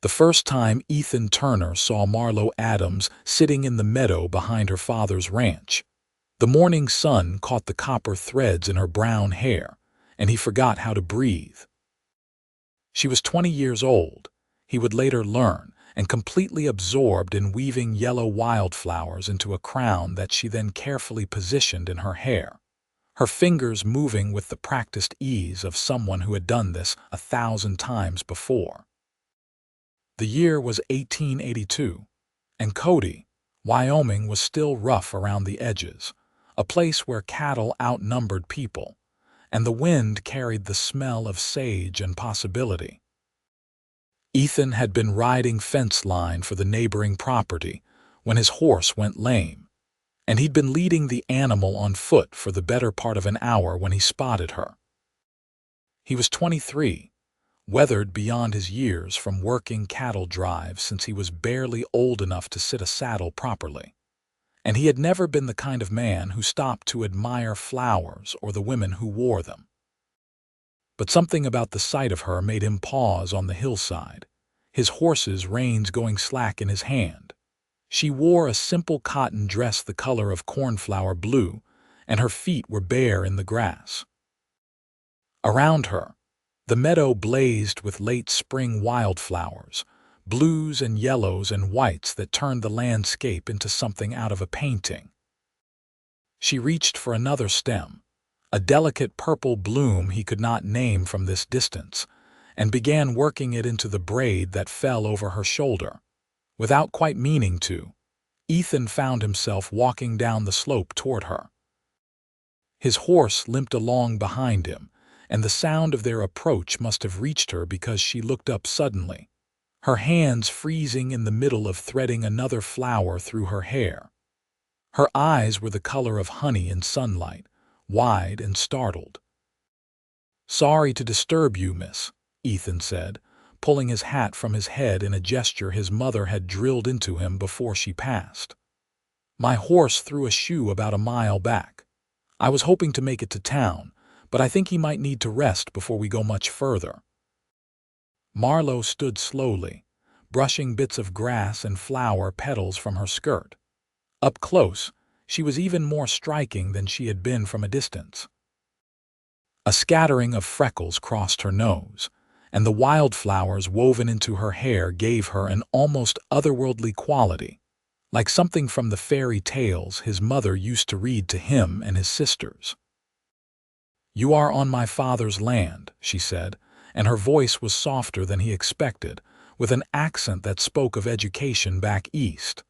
The first time Ethan Turner saw Marlowe Adams sitting in the meadow behind her father's ranch. The morning sun caught the copper threads in her brown hair, and he forgot how to breathe. She was 20 years old, he would later learn, and completely absorbed in weaving yellow wildflowers into a crown that she then carefully positioned in her hair, her fingers moving with the practiced ease of someone who had done this 1,000 times before. The year was 1882, and Cody, Wyoming, was still rough around the edges, a place where cattle outnumbered people, and the wind carried the smell of sage and possibility. Ethan had been riding fence line for the neighboring property when his horse went lame, and he'd been leading the animal on foot for the better part of an hour when he spotted her. He was 23, weathered beyond his years from working cattle drives since he was barely old enough to sit a saddle properly, and he had never been the kind of man who stopped to admire flowers or the women who wore them. But something about the sight of her made him pause on the hillside, his horse's reins going slack in his hand. She wore a simple cotton dress the color of cornflower blue, and her feet were bare in the grass. Around her, the meadow blazed with late spring wildflowers, blues and yellows and whites that turned the landscape into something out of a painting. She reached for another stem, a delicate purple bloom he could not name from this distance, and began working it into the braid that fell over her shoulder. Without quite meaning to, Ethan found himself walking down the slope toward her. His horse limped along behind him, and the sound of their approach must have reached her because she looked up suddenly, her hands freezing in the middle of threading another flower through her hair. Her eyes were the color of honey in sunlight, wide and startled. "Sorry to disturb you, miss," Ethan said, pulling his hat from his head in a gesture his mother had drilled into him before she passed. "My horse threw a shoe about a mile back. I was hoping to make it to town, but I think he might need to rest before we go much further." Marlowe stood slowly, brushing bits of grass and flower petals from her skirt. Up close, she was even more striking than she had been from a distance. A scattering of freckles crossed her nose, and the wildflowers woven into her hair gave her an almost otherworldly quality, like something from the fairy tales his mother used to read to him and his sisters. "You are on my father's land," she said, and her voice was softer than he expected, with an accent that spoke of education back east.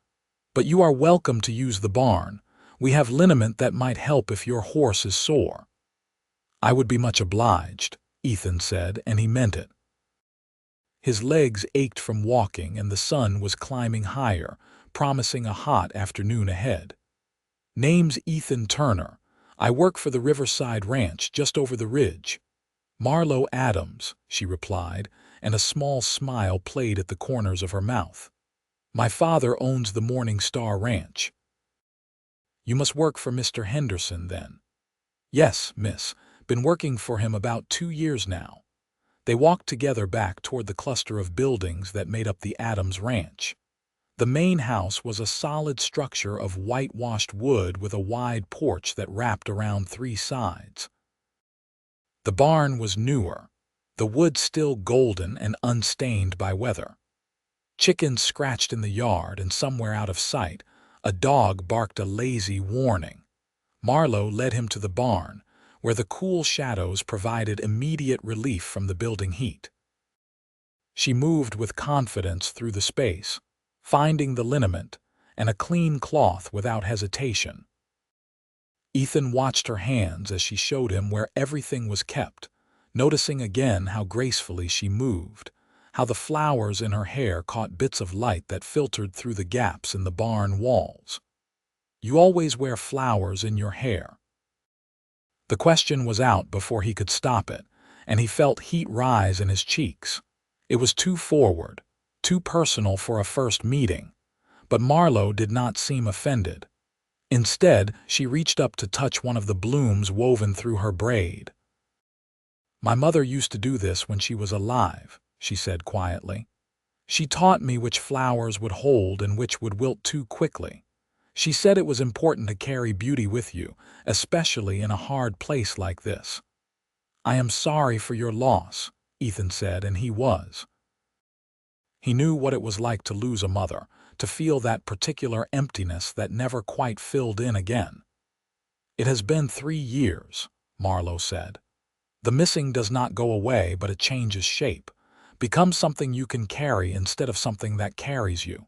"But you are welcome to use the barn. We have liniment that might help if your horse is sore." "I would be much obliged," Ethan said, and he meant it. His legs ached from walking, and the sun was climbing higher, promising a hot afternoon ahead. "Name's Ethan Turner. I work for the Riverside Ranch just over the ridge." "Marlowe Adams," she replied, and a small smile played at the corners of her mouth. "My father owns the Morning Star Ranch." "You must work for Mr. Henderson, then?" "Yes, miss. Been working for him about 2 years now." They walked together back toward the cluster of buildings that made up the Adams Ranch. The main house was a solid structure of whitewashed wood with a wide porch that wrapped around 3 sides. The barn was newer, the wood still golden and unstained by weather. Chickens scratched in the yard, and somewhere out of sight, a dog barked a lazy warning. Marlowe led him to the barn, where the cool shadows provided immediate relief from the building heat. She moved with confidence through the space, finding the liniment and a clean cloth without hesitation. Ethan watched her hands as she showed him where everything was kept, noticing again how gracefully she moved, how the flowers in her hair caught bits of light that filtered through the gaps in the barn walls. "You always wear flowers in your hair?" The question was out before he could stop it, and he felt heat rise in his cheeks. It was too forward, too personal for a first meeting, but Marlowe did not seem offended. Instead, she reached up to touch one of the blooms woven through her braid. "My mother used to do this when she was alive," she said quietly. She taught me which flowers would hold and which would wilt too quickly. She said it was important to carry beauty with you, especially in a hard place like this. I am sorry for your loss, Ethan said, and he was. He knew what it was like to lose a mother, to feel that particular emptiness that never quite filled in again. It has been 3 years, Marlowe said. The missing does not go away, but it changes shape, becomes something you can carry instead of something that carries you.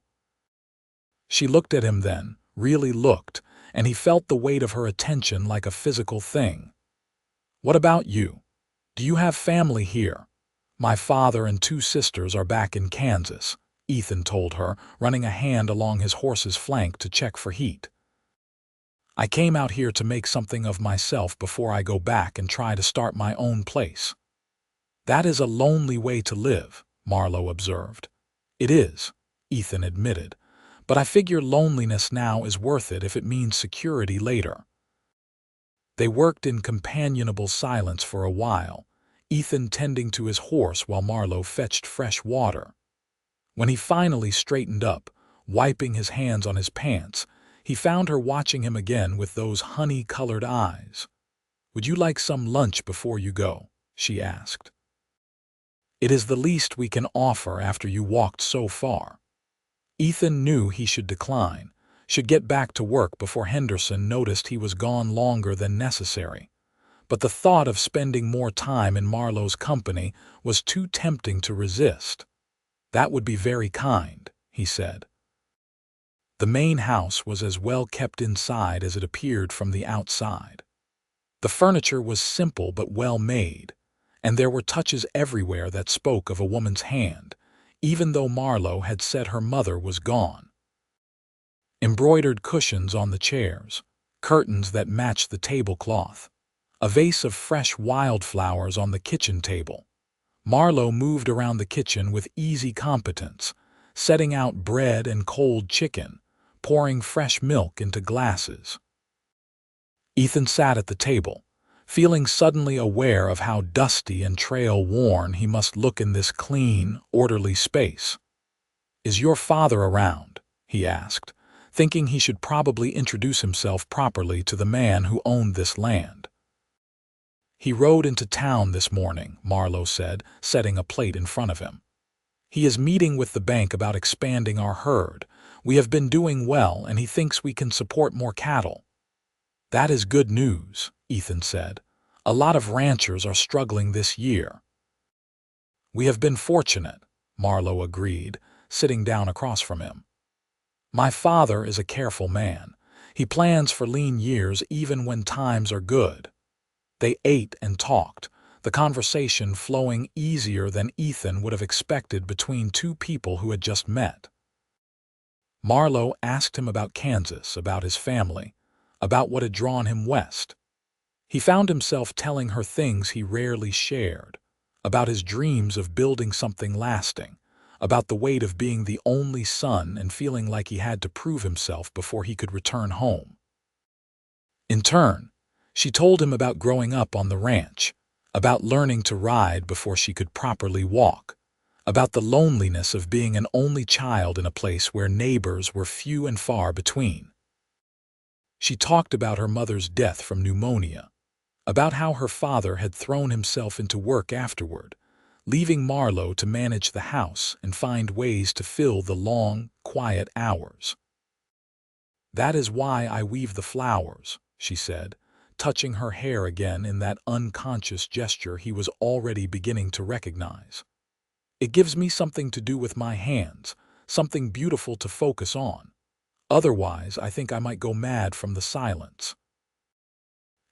She looked at him then, really looked, and he felt the weight of her attention like a physical thing. What about you? Do you have family here? My father and 2 sisters are back in Kansas, Ethan told her, running a hand along his horse's flank to check for heat. I came out here to make something of myself before I go back and try to start my own place. That is a lonely way to live, Marlowe observed. It is, Ethan admitted, but I figure loneliness now is worth it if it means security later. They worked in companionable silence for a while, Ethan tending to his horse while Marlowe fetched fresh water. When he finally straightened up, wiping his hands on his pants, he found her watching him again with those honey-colored eyes. "Would you like some lunch before you go?" she asked. "It is the least we can offer after you walked so far." Ethan knew he should decline, should get back to work before Henderson noticed he was gone longer than necessary. But the thought of spending more time in Marlowe's company was too tempting to resist. "That would be very kind," he said. The main house was as well kept inside as it appeared from the outside. The furniture was simple but well made, and there were touches everywhere that spoke of a woman's hand, even though Marlowe had said her mother was gone. Embroidered cushions on the chairs, curtains that matched the tablecloth, a vase of fresh wildflowers on the kitchen table. Marlowe moved around the kitchen with easy competence, setting out bread and cold chicken, pouring fresh milk into glasses. Ethan sat at the table, feeling suddenly aware of how dusty and trail-worn he must look in this clean, orderly space. "Is your father around?" he asked, thinking he should probably introduce himself properly to the man who owned this land. "He rode into town this morning," Marlowe said, setting a plate in front of him. "He is meeting with the bank about expanding our herd. We have been doing well, and he thinks we can support more cattle." "That is good news," Ethan said. "A lot of ranchers are struggling this year." "We have been fortunate," Marlowe agreed, sitting down across from him. "My father is a careful man. He plans for lean years even when times are good." They ate and talked, the conversation flowing easier than Ethan would have expected between 2 people who had just met. Marlowe asked him about Kansas, about his family, about what had drawn him west. He found himself telling her things he rarely shared, about his dreams of building something lasting, about the weight of being the only son and feeling like he had to prove himself before he could return home. In turn, she told him about growing up on the ranch, about learning to ride before she could properly walk, about the loneliness of being an only child in a place where neighbors were few and far between. She talked about her mother's death from pneumonia, about how her father had thrown himself into work afterward, leaving Marlowe to manage the house and find ways to fill the long, quiet hours. "That is why I weave the flowers," she said, touching her hair again in that unconscious gesture he was already beginning to recognize. "It gives me something to do with my hands, something beautiful to focus on. Otherwise, I think I might go mad from the silence."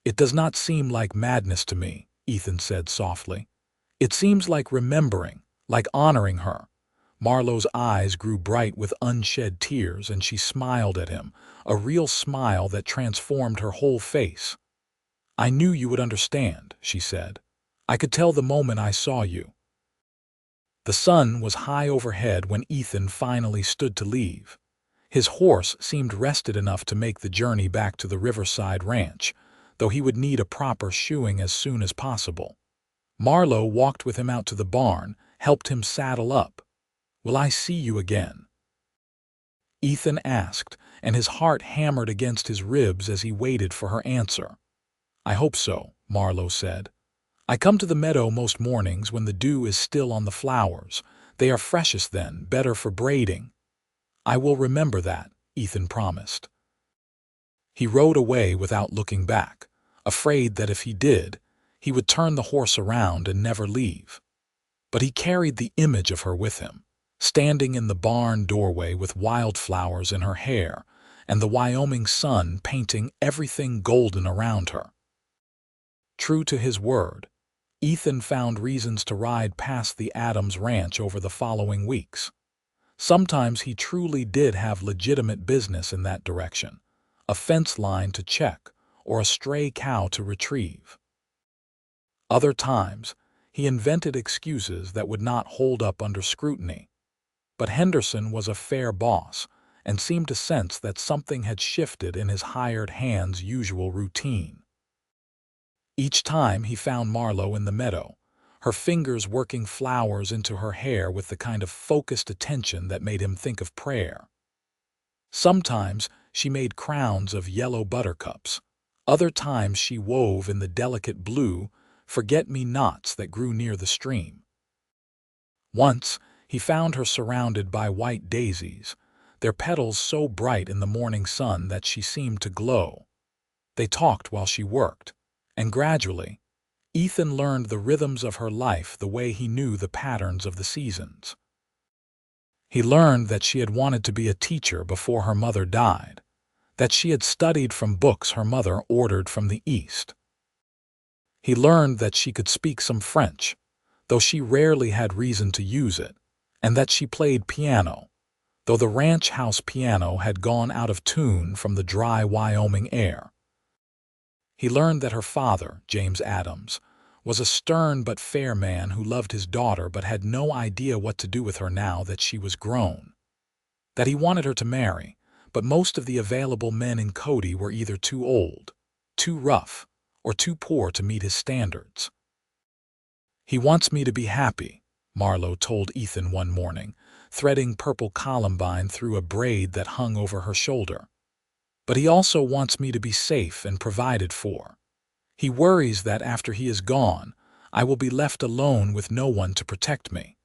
"It does not seem like madness to me," Ethan said softly. "It seems like remembering, like honoring her." Marlowe's eyes grew bright with unshed tears, and she smiled at him, a real smile that transformed her whole face. "I knew you would understand," she said. "I could tell the moment I saw you." The sun was high overhead when Ethan finally stood to leave. His horse seemed rested enough to make the journey back to the Riverside Ranch, though he would need a proper shoeing as soon as possible. Marlowe walked with him out to the barn, helped him saddle up. Will I see you again?" Ethan asked, and his heart hammered against his ribs as he waited for her answer. "I hope so," Marlowe said. "I come to the meadow most mornings when the dew is still on the flowers. They are freshest then, better for braiding." "I will remember that," Ethan promised. He rode away without looking back, afraid that if he did, he would turn the horse around and never leave. But he carried the image of her with him, standing in the barn doorway with wildflowers in her hair and the Wyoming sun painting everything golden around her. True to his word, Ethan found reasons to ride past the Adams ranch over the following weeks. Sometimes he truly did have legitimate business in that direction, a fence line to check or a stray cow to retrieve. Other times, he invented excuses that would not hold up under scrutiny. But Henderson was a fair boss and seemed to sense that something had shifted in his hired hand's usual routine. Each time he found Marlowe in the meadow, her fingers working flowers into her hair with the kind of focused attention that made him think of prayer. Sometimes she made crowns of yellow buttercups. Other times she wove in the delicate blue forget-me-nots that grew near the stream. Once he found her surrounded by white daisies, their petals so bright in the morning sun that she seemed to glow. They talked while she worked, and gradually, Ethan learned the rhythms of her life the way he knew the patterns of the seasons. He learned that she had wanted to be a teacher before her mother died, that she had studied from books her mother ordered from the East. He learned that she could speak some French, though she rarely had reason to use it, and that she played piano, though the ranch house piano had gone out of tune from the dry Wyoming air. He learned that her father, James Adams, was a stern but fair man who loved his daughter but had no idea what to do with her now that she was grown. That he wanted her to marry, but most of the available men in Cody were either too old, too rough, or too poor to meet his standards. "He wants me to be happy," Marlowe told Ethan one morning, threading purple columbine through a braid that hung over her shoulder. "But he also wants me to be safe and provided for. He worries that after he is gone, I will be left alone with no one to protect me."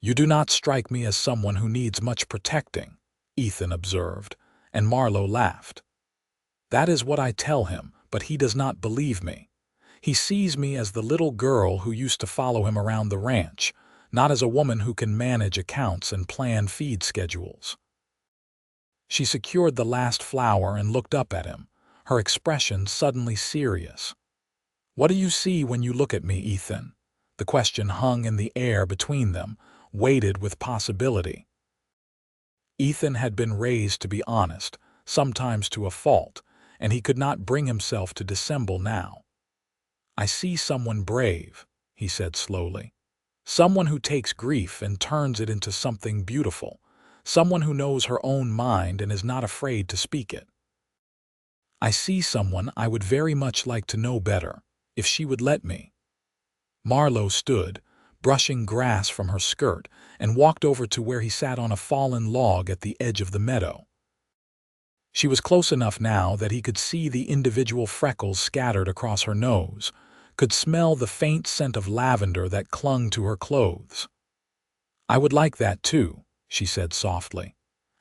"You do not strike me as someone who needs much protecting," Ethan observed, and Marlowe laughed. "That is what I tell him, but he does not believe me. He sees me as the little girl who used to follow him around the ranch, not as a woman who can manage accounts and plan feed schedules." She secured the last flower and looked up at him, her expression suddenly serious. "What do you see when you look at me, Ethan?" The question hung in the air between them, weighted with possibility. Ethan had been raised to be honest, sometimes to a fault, and he could not bring himself to dissemble now. "I see someone brave," he said slowly. "Someone who takes grief and turns it into something beautiful. Someone who knows her own mind and is not afraid to speak it. I see someone I would very much like to know better, if she would let me." Marlowe stood, brushing grass from her skirt, and walked over to where he sat on a fallen log at the edge of the meadow. She was close enough now that he could see the individual freckles scattered across her nose, could smell the faint scent of lavender that clung to her clothes. "I would like that too," she said softly.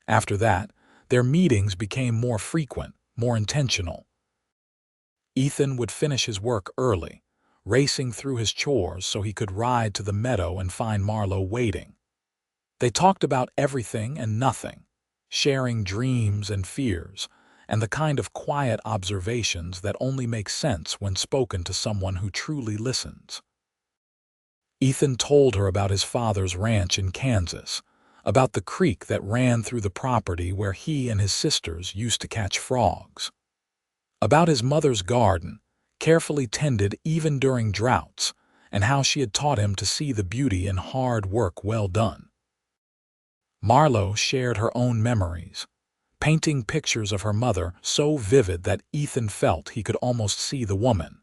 After that, their meetings became more frequent, more intentional. Ethan would finish his work early, racing through his chores so he could ride to the meadow and find Marlowe waiting. They talked about everything and nothing, sharing dreams and fears, and the kind of quiet observations that only make sense when spoken to someone who truly listens. Ethan told her about his father's ranch in Kansas, about the creek that ran through the property where he and his sisters used to catch frogs, about his mother's garden, carefully tended even during droughts, and how she had taught him to see the beauty in hard work well done. Marlowe shared her own memories, painting pictures of her mother so vivid that Ethan felt he could almost see the woman.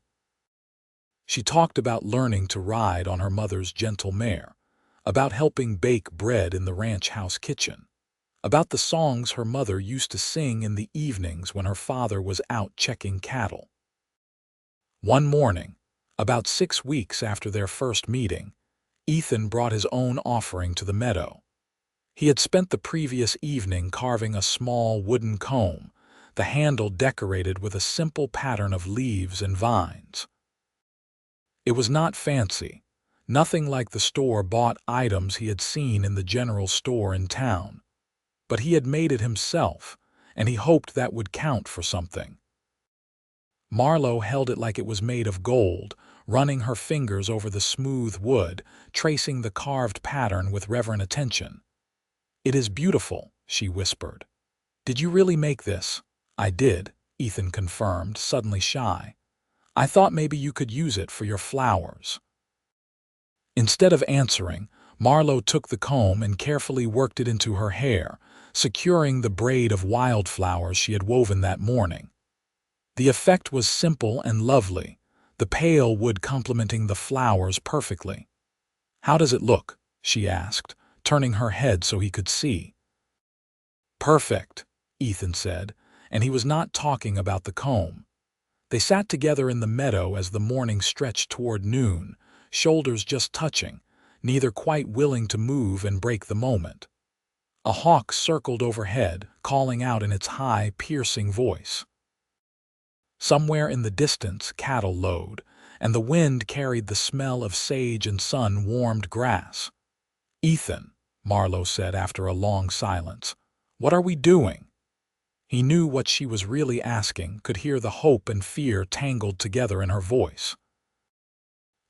She talked about learning to ride on her mother's gentle mare, about helping bake bread in the ranch house kitchen, about the songs her mother used to sing in the evenings when her father was out checking cattle. One morning, about 6 weeks after their first meeting, Ethan brought his own offering to the meadow. He had spent the previous evening carving a small wooden comb, the handle decorated with a simple pattern of leaves and vines. It was not fancy, nothing like the store-bought items he had seen in the general store in town, but he had made it himself, and he hoped that would count for something. Marlowe held it like it was made of gold, running her fingers over the smooth wood, tracing the carved pattern with reverent attention. "It is beautiful," she whispered. "Did you really make this?" "I did," Ethan confirmed, suddenly shy. "I thought maybe you could use it for your flowers." Instead of answering, Marlowe took the comb and carefully worked it into her hair, securing the braid of wildflowers she had woven that morning. The effect was simple and lovely, the pale wood complementing the flowers perfectly. "How does it look?" she asked, turning her head so he could see. "Perfect," Ethan said, and he was not talking about the comb. They sat together in the meadow as the morning stretched toward noon, shoulders just touching, neither quite willing to move and break the moment. A hawk circled overhead, calling out in its high, piercing voice. Somewhere in the distance, cattle lowed, and the wind carried the smell of sage and sun-warmed grass. "Ethan," Marlowe said after a long silence, "what are we doing?" He knew what she was really asking, could hear the hope and fear tangled together in her voice.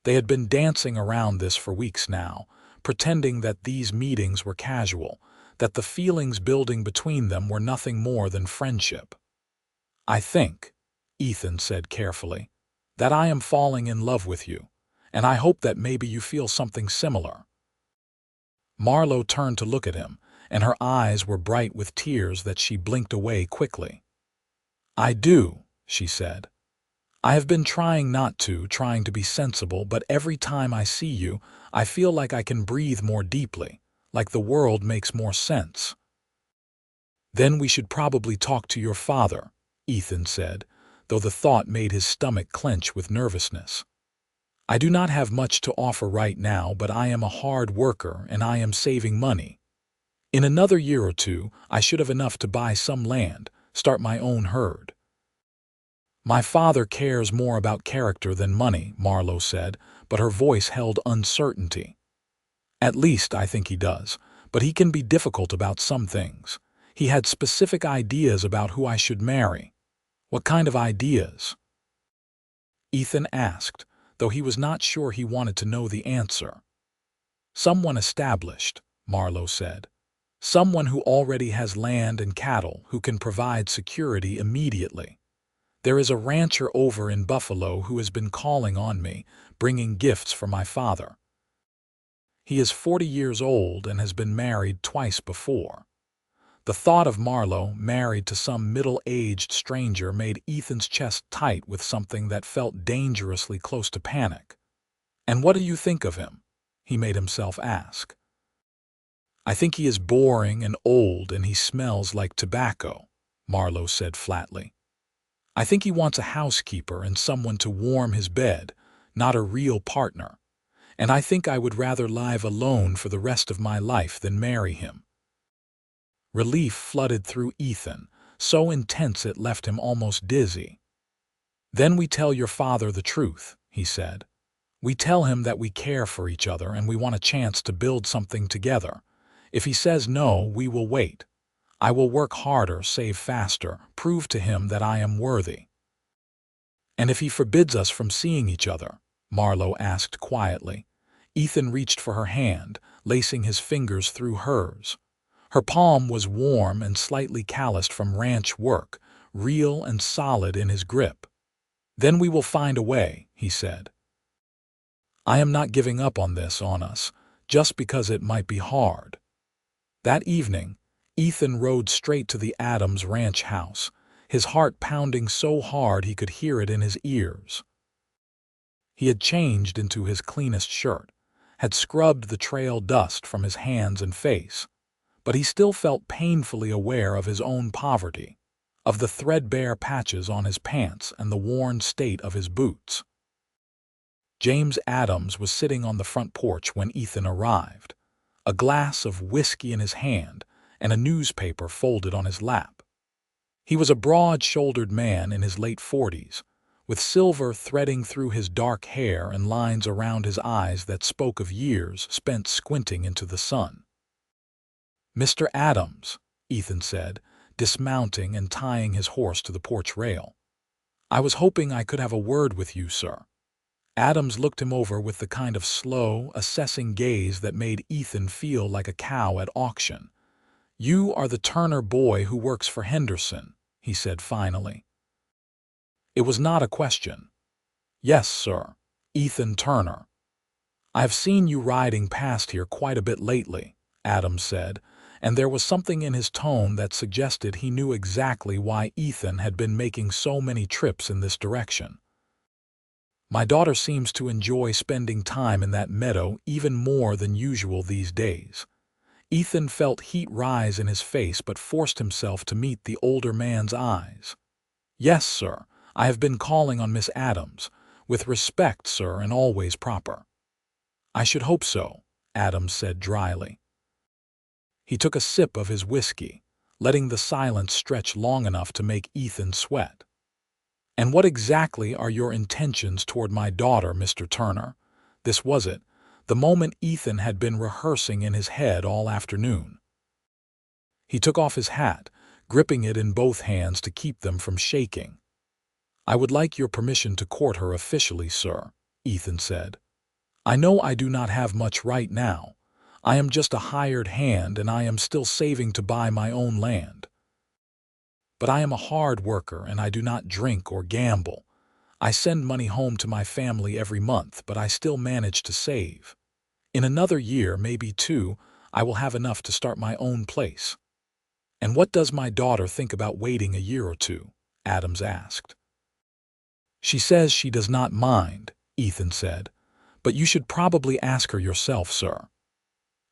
They had been dancing around this for weeks now, pretending that these meetings were casual, that the feelings building between them were nothing more than friendship. "I think," Ethan said carefully, "that I am falling in love with you, and I hope that maybe you feel something similar." Marlowe turned to look at him, and her eyes were bright with tears that she blinked away quickly. "I do," she said. "I have been trying not to, trying to be sensible, but every time I see you, I feel like I can breathe more deeply, like the world makes more sense." "Then we should probably talk to your father," Ethan said, though the thought made his stomach clench with nervousness. "I do not have much to offer right now, but I am a hard worker and I am saving money. In another year or two, I should have enough to buy some land, start my own herd." "My father cares more about character than money," Marlowe said, but her voice held uncertainty. "At least I think he does, but he can be difficult about some things. He had specific ideas about who I should marry." "What kind of ideas?" Ethan asked, though he was not sure he wanted to know the answer. "Someone established," Marlowe said. "Someone who already has land and cattle, who can provide security immediately. There is a rancher over in Buffalo who has been calling on me, bringing gifts for my father. He is 40 years old and has been married twice before." The thought of Marlowe married to some middle-aged stranger made Ethan's chest tight with something that felt dangerously close to panic. "And what do you think of him?" he made himself ask. "I think he is boring and old and he smells like tobacco," Marlowe said flatly. "I think he wants a housekeeper and someone to warm his bed, not a real partner. And I think I would rather live alone for the rest of my life than marry him." Relief flooded through Ethan, so intense it left him almost dizzy. "Then we tell your father the truth," he said. "We tell him that we care for each other and we want a chance to build something together. If he says no, we will wait. I will work harder, save faster, prove to him that I am worthy." "And if he forbids us from seeing each other?" Marlowe asked quietly. Ethan reached for her hand, lacing his fingers through hers. Her palm was warm and slightly calloused from ranch work, real and solid in his grip. "Then we will find a way," he said. "I am not giving up on this on us, just because it might be hard." That evening, Ethan rode straight to the Adams ranch house, his heart pounding so hard he could hear it in his ears. He had changed into his cleanest shirt, had scrubbed the trail dust from his hands and face, but he still felt painfully aware of his own poverty, of the threadbare patches on his pants and the worn state of his boots. James Adams was sitting on the front porch when Ethan arrived, a glass of whiskey in his hand and a newspaper folded on his lap. He was a broad-shouldered man in his late 40s, with silver threading through his dark hair and lines around his eyes that spoke of years spent squinting into the sun. "Mr. Adams," Ethan said, dismounting and tying his horse to the porch rail. "I was hoping I could have a word with you, sir." Adams looked him over with the kind of slow, assessing gaze that made Ethan feel like a cow at auction. "You are the Turner boy who works for Henderson," he said finally. It was not a question. "Yes, sir, Ethan Turner. I have seen you riding past here quite a bit lately," Adams said, and there was something in his tone that suggested he knew exactly why Ethan had been making so many trips in this direction. "My daughter seems to enjoy spending time in that meadow even more than usual these days." Ethan felt heat rise in his face but forced himself to meet the older man's eyes. "Yes, sir, I have been calling on Miss Adams. With respect, sir, and always proper." "I should hope so," Adams said dryly. He took a sip of his whiskey, letting the silence stretch long enough to make Ethan sweat. "And what exactly are your intentions toward my daughter, Mr. Turner?" This was it, the moment Ethan had been rehearsing in his head all afternoon. He took off his hat, gripping it in both hands to keep them from shaking. "I would like your permission to court her officially, sir," Ethan said. "I know I do not have much right now. I am just a hired hand and I am still saving to buy my own land. But I am a hard worker and I do not drink or gamble. I send money home to my family every month, but I still manage to save. In another year, maybe two, I will have enough to start my own place." "And what does my daughter think about waiting a year or two?" Adams asked. "She says she does not mind," Ethan said, "but you should probably ask her yourself, sir."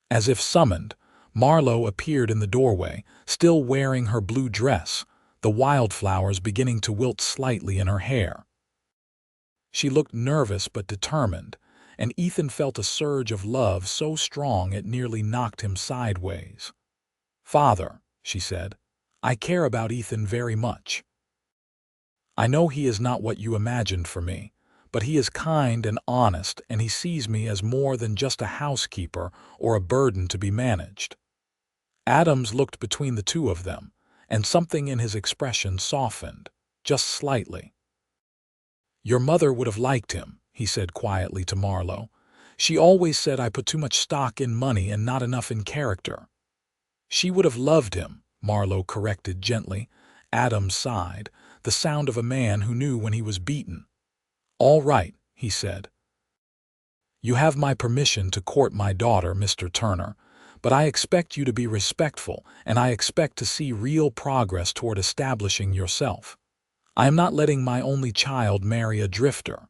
As if summoned, Marlowe appeared in the doorway, still wearing her blue dress, the wildflowers beginning to wilt slightly in her hair. She looked nervous but determined, and Ethan felt a surge of love so strong it nearly knocked him sideways. "Father," she said, "I care about Ethan very much. I know he is not what you imagined for me, but he is kind and honest, and he sees me as more than just a housekeeper or a burden to be managed." Adams looked between the two of them, and something in his expression softened, just slightly. "Your mother would have liked him," he said quietly to Marlowe. "She always said I put too much stock in money and not enough in character." "She would have loved him," Marlowe corrected gently. Adams sighed, the sound of a man who knew when he was beaten. "All right," he said. "You have my permission to court my daughter, Mr. Turner, but I expect you to be respectful, and I expect to see real progress toward establishing yourself. I am not letting my only child marry a drifter."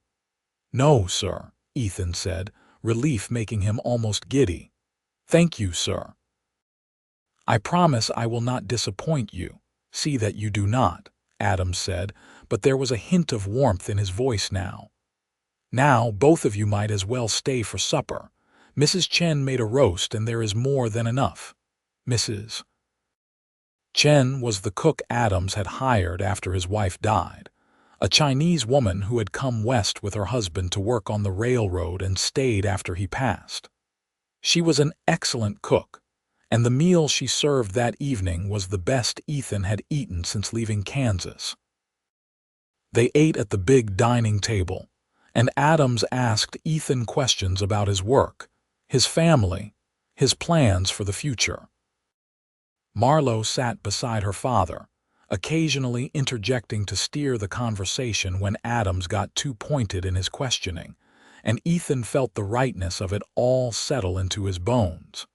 "No, sir," Ethan said, relief making him almost giddy. "Thank you, sir. I promise I will not disappoint you. See that you do not," Adams said, but there was a hint of warmth in his voice now. "Now, both of you might as well stay for supper. Mrs. Chen made a roast and there is more than enough." Mrs. Chen was the cook Adams had hired after his wife died, a Chinese woman who had come west with her husband to work on the railroad and stayed after he passed. She was an excellent cook, and the meal she served that evening was the best Ethan had eaten since leaving Kansas. They ate at the big dining table, and Adams asked Ethan questions about his work, his family, his plans for the future. Marlowe sat beside her father, occasionally interjecting to steer the conversation when Adams got too pointed in his questioning, and Ethan felt the rightness of it all settle into his bones.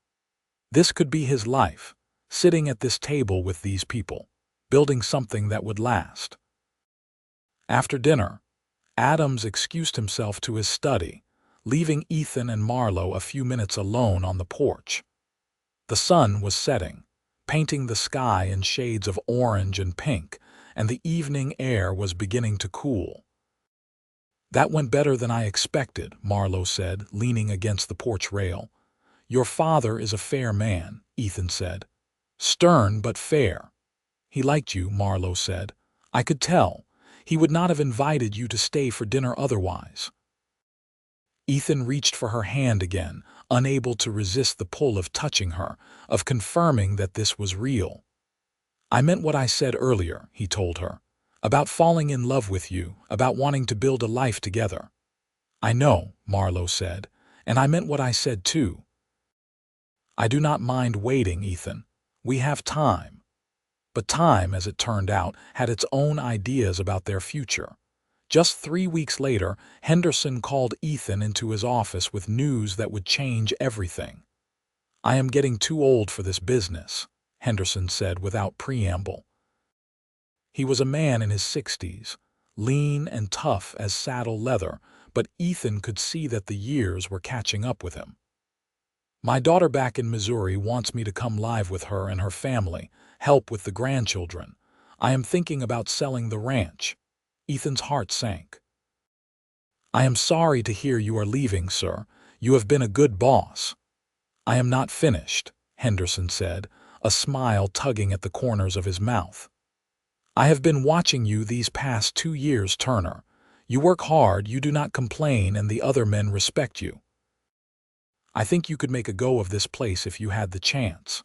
This could be his life, sitting at this table with these people, building something that would last. After dinner, Adams excused himself to his study, leaving Ethan and Marlowe a few minutes alone on the porch. The sun was setting, painting the sky in shades of orange and pink, and the evening air was beginning to cool. "That went better than I expected," Marlowe said, leaning against the porch rail. "Your father is a fair man," Ethan said. "Stern but fair." "He liked you," Marlowe said. "I could tell. He would not have invited you to stay for dinner otherwise." Ethan reached for her hand again, unable to resist the pull of touching her, of confirming that this was real. "I meant what I said earlier," he told her, "about falling in love with you, about wanting to build a life together." "I know," Marlowe said, "and I meant what I said too. I do not mind waiting, Ethan. We have time." But time, as it turned out, had its own ideas about their future. Just 3 weeks later, Henderson called Ethan into his office with news that would change everything. "I am getting too old for this business," Henderson said without preamble. He was a man in his 60s, lean and tough as saddle leather, but Ethan could see that the years were catching up with him. "My daughter back in Missouri wants me to come live with her and her family, help with the grandchildren. I am thinking about selling the ranch." Ethan's heart sank. "I am sorry to hear you are leaving, sir. You have been a good boss." "I am not finished," Henderson said, a smile tugging at the corners of his mouth. "I have been watching you these past 2 years, Turner. You work hard, you do not complain, and the other men respect you. I think you could make a go of this place if you had the chance."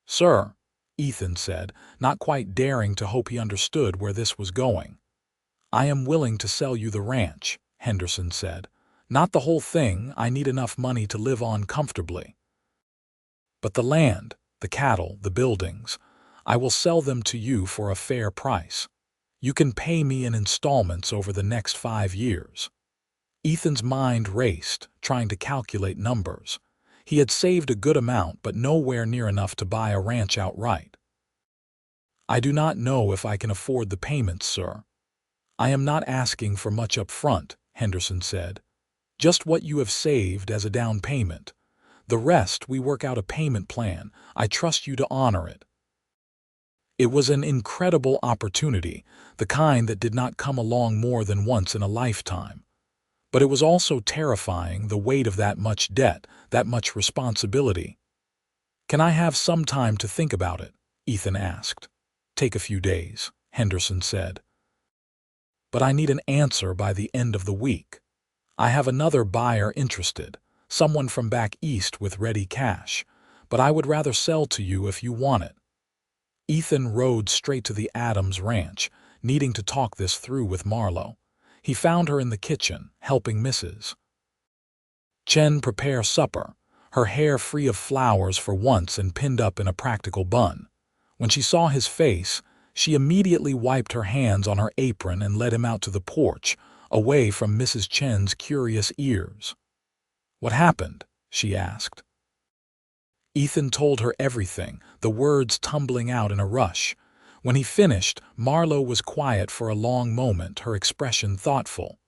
"Sir," Ethan said, not quite daring to hope he understood where this was going. "I am willing to sell you the ranch," Henderson said. "Not the whole thing, I need enough money to live on comfortably. But the land, the cattle, the buildings, I will sell them to you for a fair price. You can pay me in installments over the next 5 years." Ethan's mind raced, trying to calculate numbers. He had saved a good amount, but nowhere near enough to buy a ranch outright. "I do not know if I can afford the payments, sir." "I am not asking for much up front," Henderson said. "Just what you have saved as a down payment. The rest we work out a payment plan. I trust you to honor it." It was an incredible opportunity, the kind that did not come along more than once in a lifetime. But it was also terrifying, the weight of that much debt, that much responsibility. "Can I have some time to think about it?" Ethan asked. "Take a few days," Henderson said. "But I need an answer by the end of the week. I have another buyer interested, someone from back east with ready cash, but I would rather sell to you if you want it." Ethan rode straight to the Adams ranch, needing to talk this through with Marlowe. He found her in the kitchen, helping Mrs. Chen prepare supper, her hair free of flowers for once and pinned up in a practical bun. When she saw his face, she immediately wiped her hands on her apron and led him out to the porch, away from Mrs. Chen's curious ears. "What happened?" she asked. Ethan told her everything, the words tumbling out in a rush. When he finished, Marlowe was quiet for a long moment, her expression thoughtful.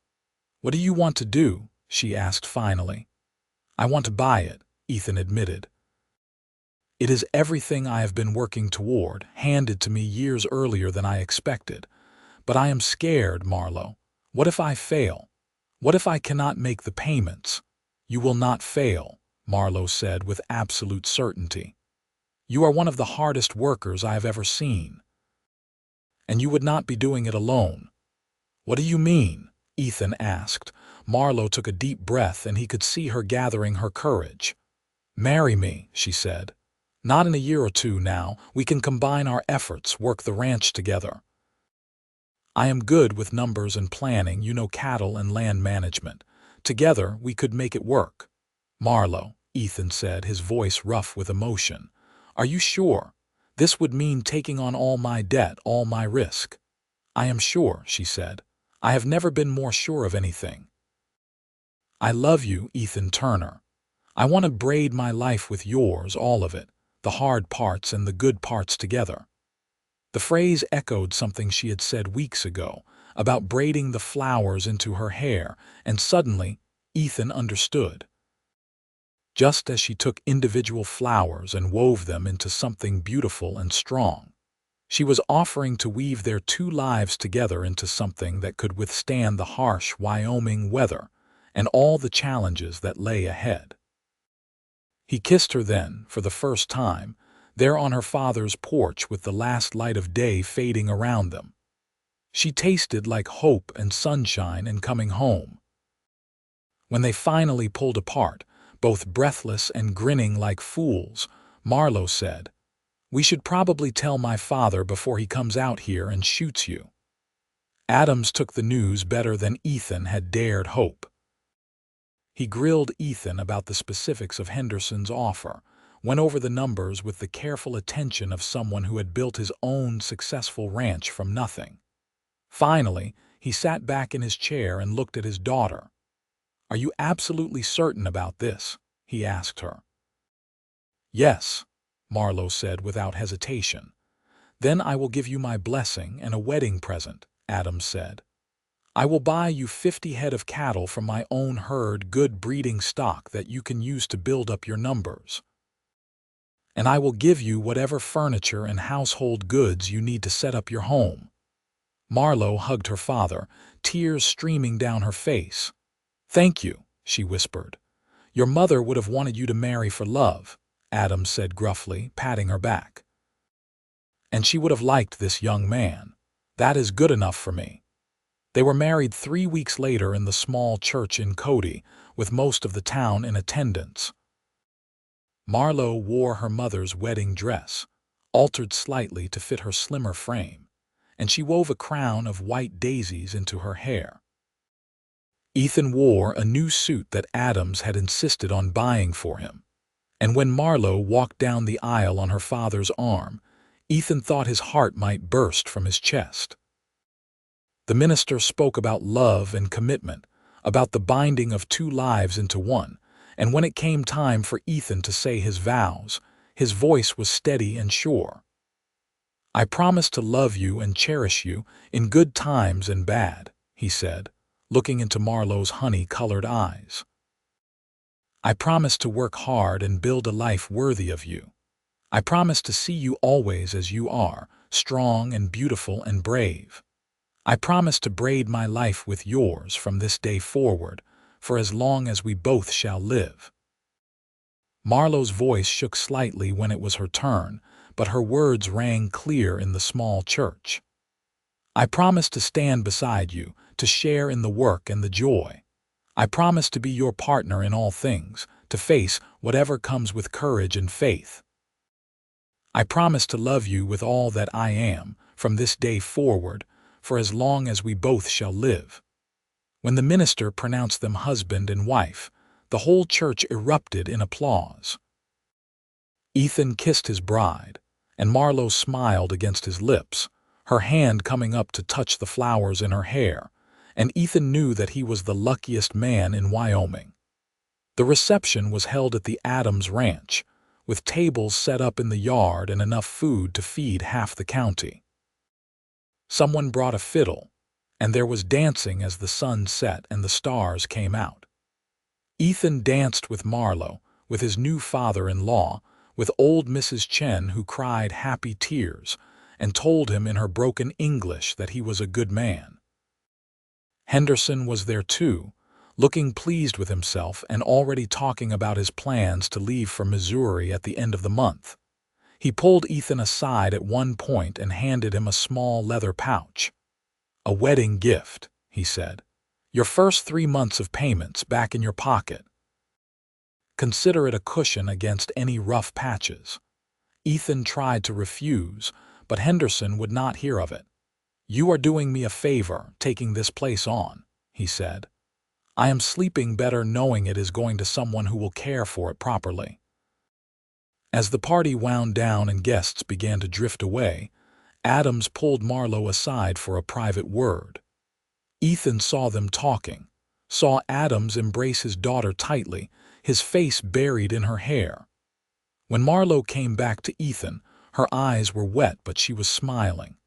"What do you want to do?" she asked finally. "I want to buy it," Ethan admitted. "It is everything I have been working toward, handed to me years earlier than I expected. But I am scared, Marlowe. What if I fail? What if I cannot make the payments?" "You will not fail," Marlowe said with absolute certainty. "You are one of the hardest workers I have ever seen. And you would not be doing it alone." "What do you mean?" Ethan asked. Marlowe took a deep breath, and he could see her gathering her courage. "Marry me," she said. "Not in a year or two now. We can combine our efforts, work the ranch together. I am good with numbers and planning, you know, cattle and land management. Together we could make it work." "Marlowe," Ethan said, his voice rough with emotion. "Are you sure? This would mean taking on all my debt, all my risk." "I am sure," she said. "I have never been more sure of anything. I love you, Ethan Turner. I want to braid my life with yours, all of it, the hard parts and the good parts together." The phrase echoed something she had said weeks ago, about braiding the flowers into her hair, and suddenly Ethan understood. Just as she took individual flowers and wove them into something beautiful and strong, she was offering to weave their two lives together into something that could withstand the harsh Wyoming weather and all the challenges that lay ahead. He kissed her then, for the first time, there on her father's porch with the last light of day fading around them. She tasted like hope and sunshine in coming home. When they finally pulled apart, both breathless and grinning like fools, Marlowe said, "We should probably tell my father before he comes out here and shoots you." Adams took the news better than Ethan had dared hope. He grilled Ethan about the specifics of Henderson's offer, went over the numbers with the careful attention of someone who had built his own successful ranch from nothing. Finally, he sat back in his chair and looked at his daughter. "Are you absolutely certain about this?" he asked her. "Yes," Marlowe said without hesitation. "Then I will give you my blessing and a wedding present," Adams said. "I will buy you 50 head of cattle from my own herd, good breeding stock that you can use to build up your numbers. And I will give you whatever furniture and household goods you need to set up your home." Marlowe hugged her father, tears streaming down her face. "Thank you," she whispered. "Your mother would have wanted you to marry for love," Adams said gruffly, patting her back. "And she would have liked this young man. That is good enough for me." They were married 3 weeks later in the small church in Cody, with most of the town in attendance. Marlowe wore her mother's wedding dress, altered slightly to fit her slimmer frame, and she wove a crown of white daisies into her hair. Ethan wore a new suit that Adams had insisted on buying for him, and when Marlowe walked down the aisle on her father's arm, Ethan thought his heart might burst from his chest. The minister spoke about love and commitment, about the binding of two lives into one, and when it came time for Ethan to say his vows, his voice was steady and sure. "I promise to love you and cherish you in good times and bad," he said, looking into Marlowe's honey-colored eyes. "I promise to work hard and build a life worthy of you. I promise to see you always as you are, strong and beautiful and brave. I promise to braid my life with yours from this day forward, for as long as we both shall live." Marlowe's voice shook slightly when it was her turn, but her words rang clear in the small church. "I promise to stand beside you, to share in the work and the joy. I promise to be your partner in all things, to face whatever comes with courage and faith. I promise to love you with all that I am, from this day forward, for as long as we both shall live." When the minister pronounced them husband and wife, the whole church erupted in applause. Ethan kissed his bride, and Marlowe smiled against his lips, her hand coming up to touch the flowers in her hair, and Ethan knew that he was the luckiest man in Wyoming. The reception was held at the Adams Ranch, with tables set up in the yard and enough food to feed half the county. Someone brought a fiddle, and there was dancing as the sun set and the stars came out. Ethan danced with Marlowe, with his new father-in-law, with old Mrs. Chen, who cried happy tears and told him in her broken English that he was a good man. Henderson was there too, looking pleased with himself and already talking about his plans to leave for Missouri at the end of the month. He pulled Ethan aside at one point and handed him a small leather pouch. "A wedding gift," he said. "Your first 3 months of payments back in your pocket. Consider it a cushion against any rough patches." Ethan tried to refuse, but Henderson would not hear of it. "You are doing me a favor taking this place on," he said. "I am sleeping better knowing it is going to someone who will care for it properly." As the party wound down and guests began to drift away, Adams pulled Marlowe aside for a private word. Ethan saw them talking, saw Adams embrace his daughter tightly, his face buried in her hair. When Marlowe came back to Ethan, her eyes were wet, but she was smiling.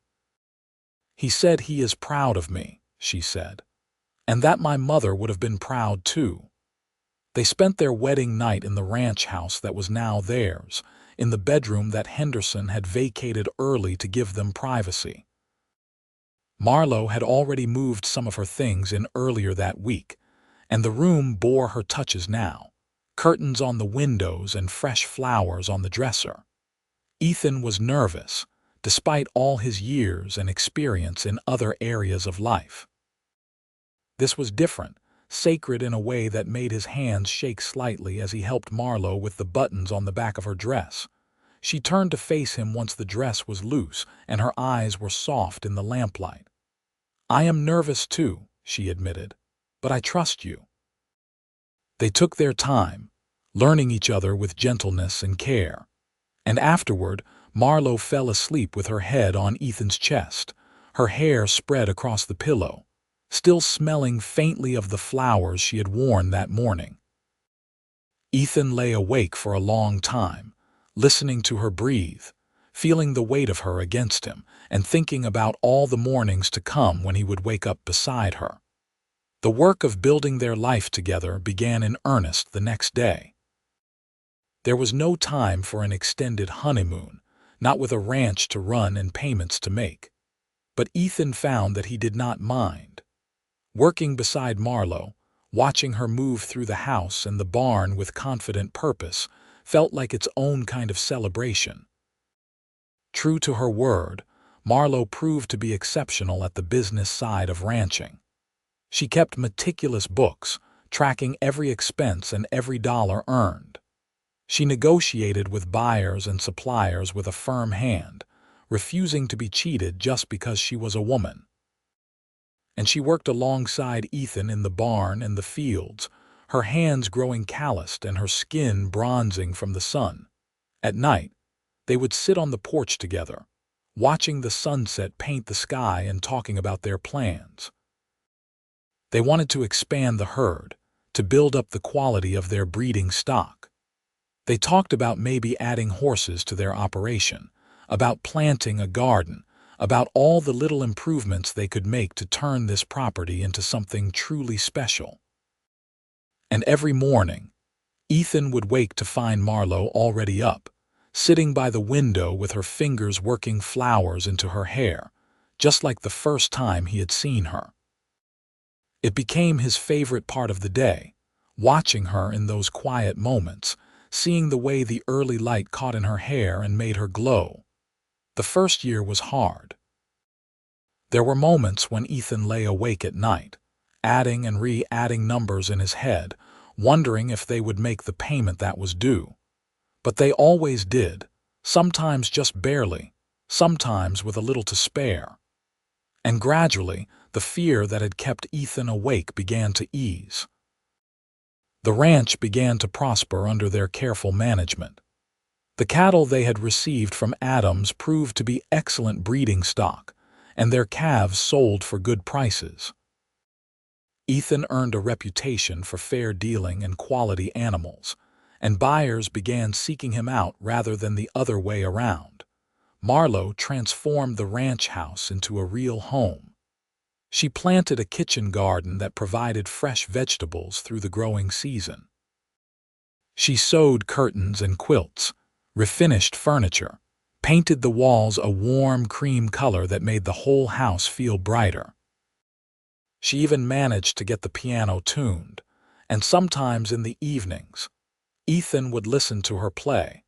"He said he is proud of me," she said, "and that my mother would have been proud too." They spent their wedding night in the ranch house that was now theirs, in the bedroom that Henderson had vacated early to give them privacy. Marlowe had already moved some of her things in earlier that week, and the room bore her touches now, curtains on the windows and fresh flowers on the dresser. Ethan was nervous, despite all his years and experience in other areas of life. This was different, sacred in a way that made his hands shake slightly as he helped Marlowe with the buttons on the back of her dress. She turned to face him once the dress was loose and her eyes were soft in the lamplight. "I am nervous too," she admitted, "but I trust you." They took their time, learning each other with gentleness and care. And afterward, Marlowe fell asleep with her head on Ethan's chest, her hair spread across the pillow, still smelling faintly of the flowers she had worn that morning. Ethan lay awake for a long time, listening to her breathe, feeling the weight of her against him, and thinking about all the mornings to come when he would wake up beside her. The work of building their life together began in earnest the next day. There was no time for an extended honeymoon, not with a ranch to run and payments to make. But Ethan found that he did not mind. Working beside Marlowe, watching her move through the house and the barn with confident purpose, felt like its own kind of celebration. True to her word, Marlowe proved to be exceptional at the business side of ranching. She kept meticulous books, tracking every expense and every dollar earned. She negotiated with buyers and suppliers with a firm hand, refusing to be cheated just because she was a woman. And she worked alongside Ethan in the barn and the fields, her hands growing calloused and her skin bronzing from the sun. At night, they would sit on the porch together, watching the sunset paint the sky and talking about their plans. They wanted to expand the herd, to build up the quality of their breeding stock. They talked about maybe adding horses to their operation, about planting a garden, about all the little improvements they could make to turn this property into something truly special. And every morning, Ethan would wake to find Marlowe already up, sitting by the window with her fingers working flowers into her hair, just like the first time he had seen her. It became his favorite part of the day, watching her in those quiet moments, seeing the way the early light caught in her hair and made her glow. The first year was hard. There were moments when Ethan lay awake at night, adding and re-adding numbers in his head, wondering if they would make the payment that was due. But they always did, sometimes just barely, sometimes with a little to spare. And gradually, the fear that had kept Ethan awake began to ease. The ranch began to prosper under their careful management. The cattle they had received from Adams proved to be excellent breeding stock, and their calves sold for good prices. Ethan earned a reputation for fair dealing and quality animals, and buyers began seeking him out rather than the other way around. Marlowe transformed the ranch house into a real home. She planted a kitchen garden that provided fresh vegetables through the growing season. She sewed curtains and quilts, refinished furniture, painted the walls a warm cream color that made the whole house feel brighter. She even managed to get the piano tuned, and sometimes in the evenings, Ethan would listen to her play,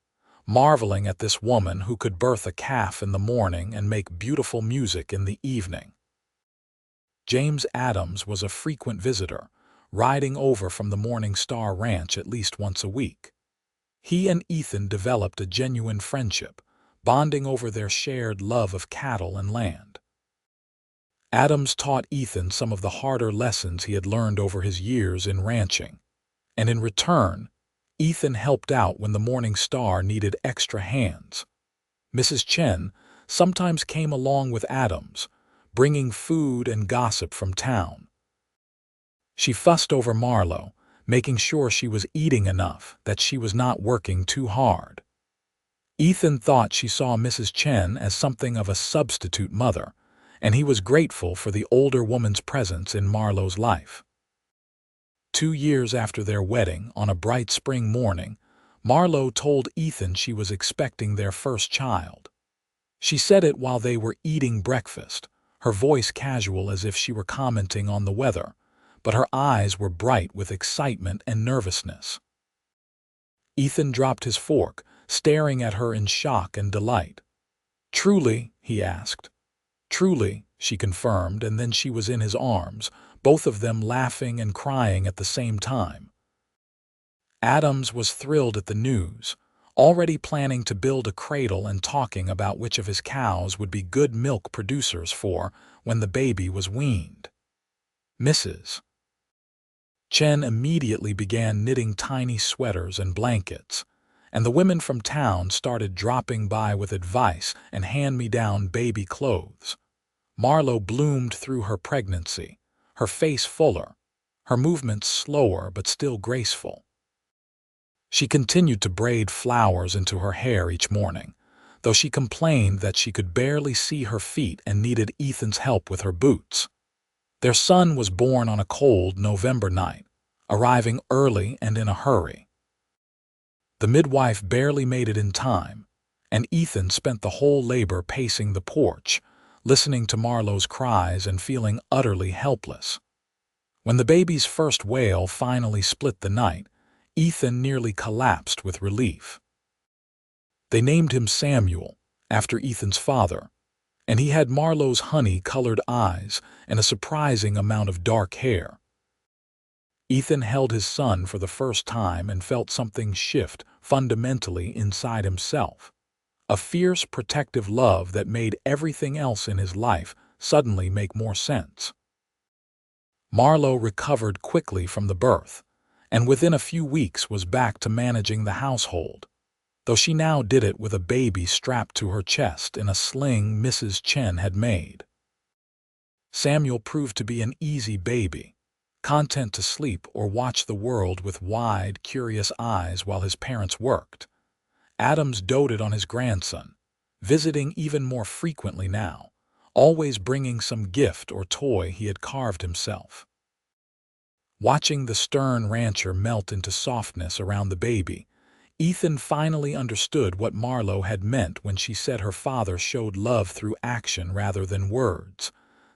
marveling at this woman who could birth a calf in the morning and make beautiful music in the evening. James Adams was a frequent visitor, riding over from the Morning Star Ranch at least once a week. He and Ethan developed a genuine friendship, bonding over their shared love of cattle and land. Adams taught Ethan some of the harder lessons he had learned over his years in ranching, and in return, Ethan helped out when the Morning Star needed extra hands. Mrs. Chen sometimes came along with Adams, bringing food and gossip from town. She fussed over Marlowe, making sure she was eating enough, that she was not working too hard. Ethan thought she saw Mrs. Chen as something of a substitute mother, and he was grateful for the older woman's presence in Marlowe's life. 2 years after their wedding, on a bright spring morning, Marlowe told Ethan she was expecting their first child. She said it while they were eating breakfast, her voice casual as if she were commenting on the weather, but her eyes were bright with excitement and nervousness. Ethan dropped his fork, staring at her in shock and delight. "Truly?" he asked. "Truly," she confirmed, and then she was in his arms, both of them laughing and crying at the same time. Adams was thrilled at the news, already planning to build a cradle and talking about which of his cows would be good milk producers for when the baby was weaned. Mrs. Chen immediately began knitting tiny sweaters and blankets, and the women from town started dropping by with advice and hand-me-down baby clothes. Marlowe bloomed through her pregnancy, her face fuller, her movements slower but still graceful. She continued to braid flowers into her hair each morning, though she complained that she could barely see her feet and needed Ethan's help with her boots. Their son was born on a cold November night, arriving early and in a hurry. The midwife barely made it in time, and Ethan spent the whole labor pacing the porch, listening to Marlowe's cries and feeling utterly helpless. When the baby's first wail finally split the night, Ethan nearly collapsed with relief. They named him Samuel, after Ethan's father, and he had Marlowe's honey-colored eyes and a surprising amount of dark hair. Ethan held his son for the first time and felt something shift fundamentally inside himself, a fierce, protective love that made everything else in his life suddenly make more sense. Marlowe recovered quickly from the birth, and within a few weeks was back to managing the household, though she now did it with a baby strapped to her chest in a sling Mrs. Chen had made. Samuel proved to be an easy baby, content to sleep or watch the world with wide, curious eyes while his parents worked. Adams doted on his grandson, visiting even more frequently now, always bringing some gift or toy he had carved himself. Watching the stern rancher melt into softness around the baby, Ethan finally understood what Marlowe had meant when she said her father showed love through action rather than words.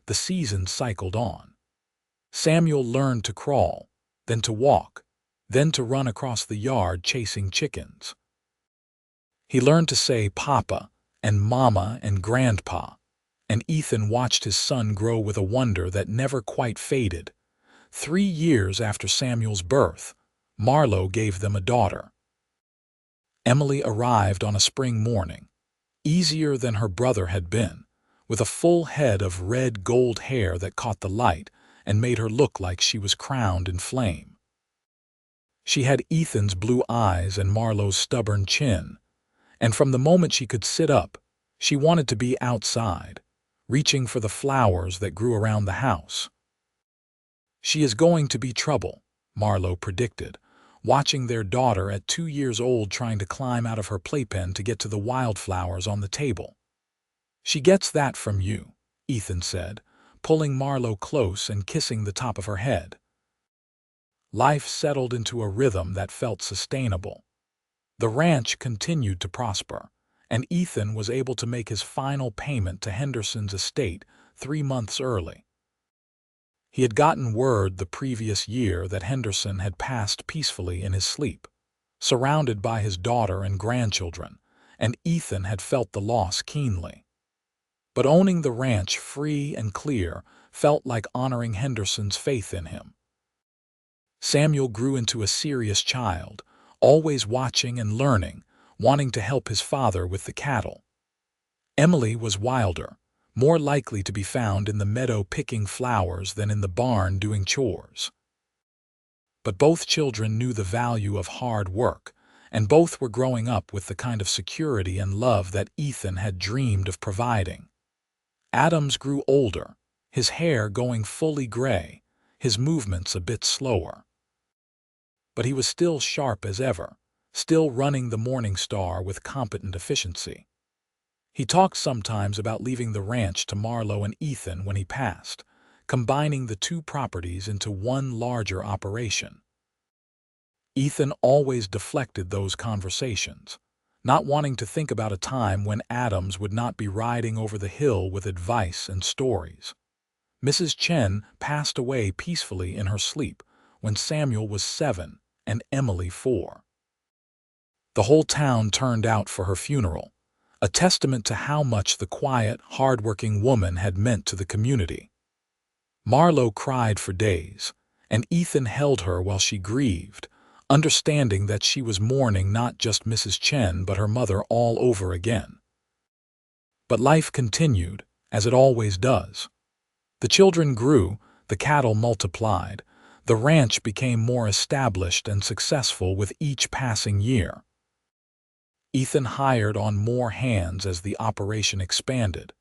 The seasons cycled on. Samuel learned to crawl, then to walk, then to run across the yard chasing chickens. He learned to say Papa and Mama and Grandpa, and Ethan watched his son grow with a wonder that never quite faded. 3 years after Samuel's birth, Marlowe gave them a daughter. Emily arrived on a spring morning, easier than her brother had been, with a full head of red gold hair that caught the light and made her look like she was crowned in flame. She had Ethan's blue eyes and Marlowe's stubborn chin, and from the moment she could sit up, she wanted to be outside, reaching for the flowers that grew around the house. "She is going to be trouble," Marlowe predicted, watching their daughter at 2 years old trying to climb out of her playpen to get to the wildflowers on the table. "She gets that from you," Ethan said, pulling Marlowe close and kissing the top of her head. Life settled into a rhythm that felt sustainable. The ranch continued to prosper, and Ethan was able to make his final payment to Henderson's estate 3 months early. He had gotten word the previous year that Henderson had passed peacefully in his sleep, surrounded by his daughter and grandchildren, and Ethan had felt the loss keenly. But owning the ranch free and clear felt like honoring Henderson's faith in him. Samuel grew into a serious child, always watching and learning, wanting to help his father with the cattle. Emily was wilder, more likely to be found in the meadow picking flowers than in the barn doing chores. But both children knew the value of hard work, and both were growing up with the kind of security and love that Ethan had dreamed of providing. Adams grew older, his hair going fully gray, his movements a bit slower. But he was still sharp as ever, still running the Morning Star with competent efficiency. He talked sometimes about leaving the ranch to Marlowe and Ethan when he passed, combining the two properties into one larger operation. Ethan always deflected those conversations, not wanting to think about a time when Adams would not be riding over the hill with advice and stories. Mrs. Chen passed away peacefully in her sleep when Samuel was 7 and Emily 4. The whole town turned out for her funeral, a testament to how much the quiet, hard-working woman had meant to the community. Marlowe cried for days, and Ethan held her while she grieved, understanding that she was mourning not just Mrs. Chen but her mother all over again. But life continued, as it always does. The children grew, the cattle multiplied, the ranch became more established and successful with each passing year. Ethan hired on more hands as the operation expanded,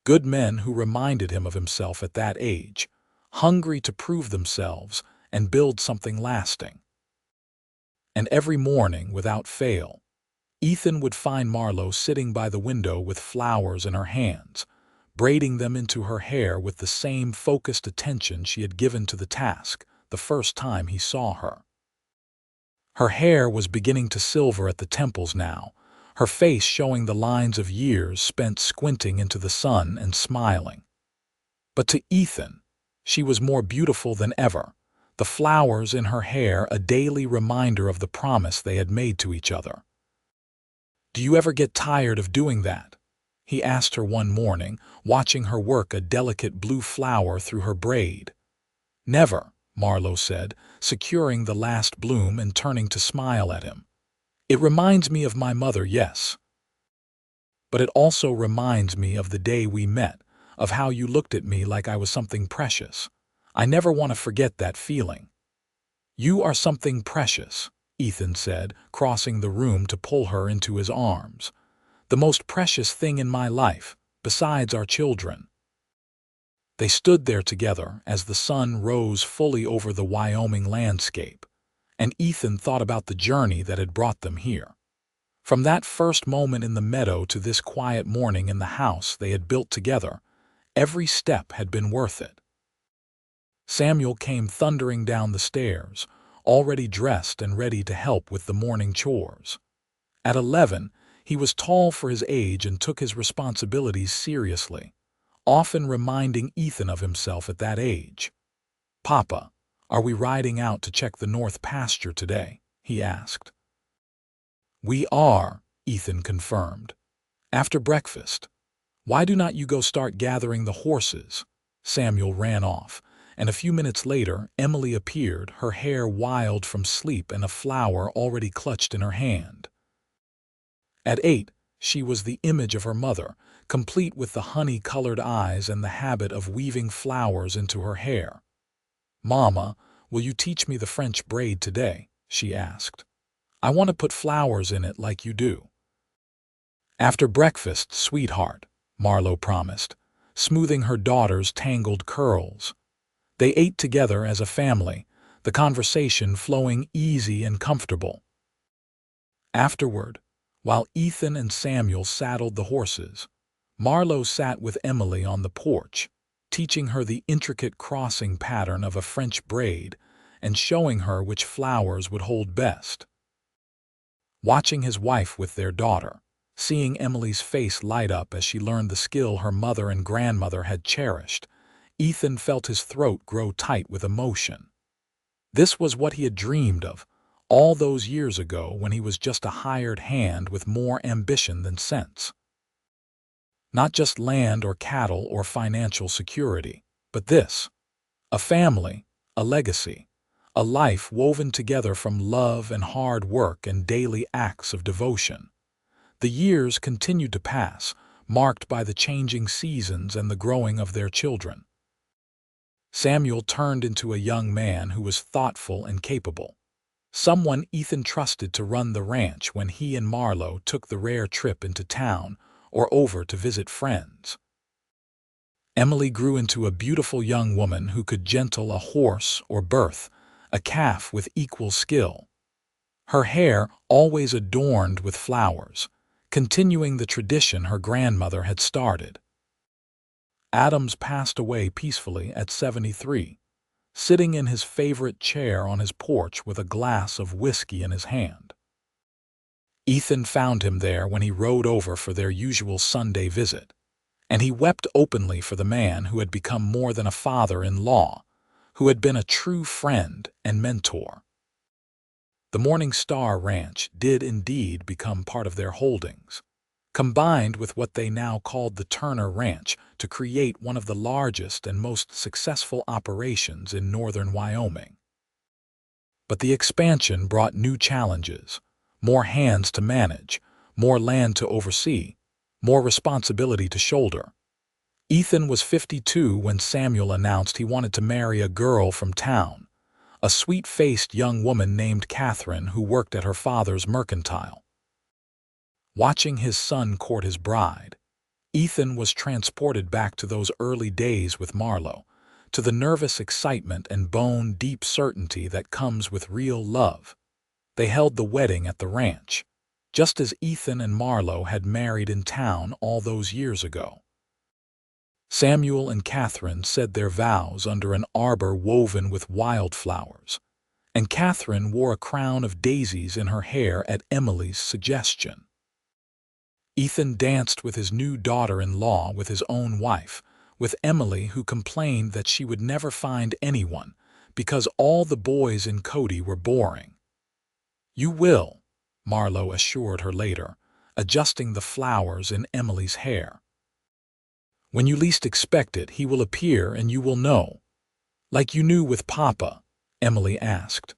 good men who reminded him of himself at that age, hungry to prove themselves and build something lasting. And every morning, without fail, Ethan would find Marlowe sitting by the window with flowers in her hands, braiding them into her hair with the same focused attention she had given to the task the first time he saw her. Her hair was beginning to silver at the temples now, her face showing the lines of years spent squinting into the sun and smiling. But to Ethan, she was more beautiful than ever, the flowers in her hair a daily reminder of the promise they had made to each other. "Do you ever get tired of doing that?" he asked her one morning, watching her work a delicate blue flower through her braid. "Never," Marlowe said, securing the last bloom and turning to smile at him. "It reminds me of my mother, yes. But it also reminds me of the day we met, of how you looked at me like I was something precious. I never want to forget that feeling." "You are something precious," Ethan said, crossing the room to pull her into his arms. "The most precious thing in my life, besides our children." They stood there together as the sun rose fully over the Wyoming landscape, and Ethan thought about the journey that had brought them here. From that first moment in the meadow to this quiet morning in the house they had built together, every step had been worth it. Samuel came thundering down the stairs, already dressed and ready to help with the morning chores. At 11, he was tall for his age and took his responsibilities seriously, often reminding Ethan of himself at that age. "Papa, are we riding out to check the north pasture today?" he asked. "We are," Ethan confirmed. "After breakfast. Why do not you go start gathering the horses?" Samuel ran off, and a few minutes later Emily appeared, her hair wild from sleep and a flower already clutched in her hand. At 8, she was the image of her mother, complete with the honey-colored eyes and the habit of weaving flowers into her hair. "Mama, will you teach me the French braid today?" she asked. "I want to put flowers in it like you do." "After breakfast, sweetheart," Marlowe promised, smoothing her daughter's tangled curls. They ate together as a family, the conversation flowing easy and comfortable. Afterward, while Ethan and Samuel saddled the horses, Marlowe sat with Emily on the porch, teaching her the intricate crossing pattern of a French braid and showing her which flowers would hold best. Watching his wife with their daughter, seeing Emily's face light up as she learned the skill her mother and grandmother had cherished, Ethan felt his throat grow tight with emotion. This was what he had dreamed of all those years ago when he was just a hired hand with more ambition than sense. Not just land or cattle or financial security, but this: a family, a legacy, a life woven together from love and hard work and daily acts of devotion. The years continued to pass, marked by the changing seasons and the growing of their children. Samuel turned into a young man who was thoughtful and capable, someone Ethan trusted to run the ranch when he and Marlowe took the rare trip into town or over to visit friends. Emily grew into a beautiful young woman who could gentle a horse or birth a calf with equal skill. Her hair always adorned with flowers, continuing the tradition her grandmother had started. Adams passed away peacefully at 73, sitting in his favorite chair on his porch with a glass of whiskey in his hand. Ethan found him there when he rode over for their usual Sunday visit, and he wept openly for the man who had become more than a father-in-law, who had been a true friend and mentor. The Morning Star Ranch did indeed become part of their holdings, combined with what they now called the Turner Ranch to create one of the largest and most successful operations in northern Wyoming. But the expansion brought new challenges, more hands to manage, more land to oversee, more responsibility to shoulder. Ethan was 52 when Samuel announced he wanted to marry a girl from town, a sweet-faced young woman named Catherine who worked at her father's mercantile. Watching his son court his bride, Ethan was transported back to those early days with Marlowe, to the nervous excitement and bone-deep certainty that comes with real love. They held the wedding at the ranch, just as Ethan and Marlowe had married in town all those years ago. Samuel and Catherine said their vows under an arbor woven with wildflowers, and Catherine wore a crown of daisies in her hair at Emily's suggestion. Ethan danced with his new daughter-in-law with his own wife, with Emily, who complained that she would never find anyone because all the boys in Cody were boring. "You will," Marlowe assured her later, adjusting the flowers in Emily's hair. "When you least expect it, he will appear and you will know." "Like you knew with Papa?" Emily asked.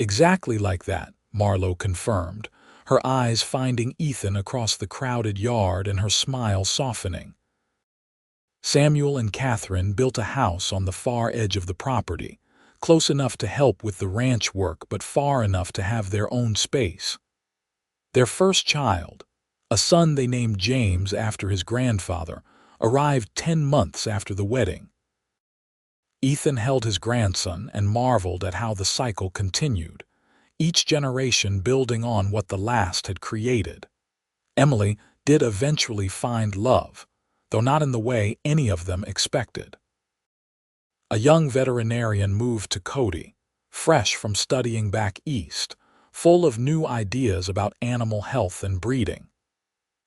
"Exactly like that," Marlowe confirmed, her eyes finding Ethan across the crowded yard and her smile softening. Samuel and Catherine built a house on the far edge of the property, close enough to help with the ranch work but far enough to have their own space. Their first child, a son they named James after his grandfather, arrived 10 months after the wedding. Ethan held his grandson and marveled at how the cycle continued, each generation building on what the last had created. Emily did eventually find love, though not in the way any of them expected. A young veterinarian moved to Cody, fresh from studying back east, full of new ideas about animal health and breeding.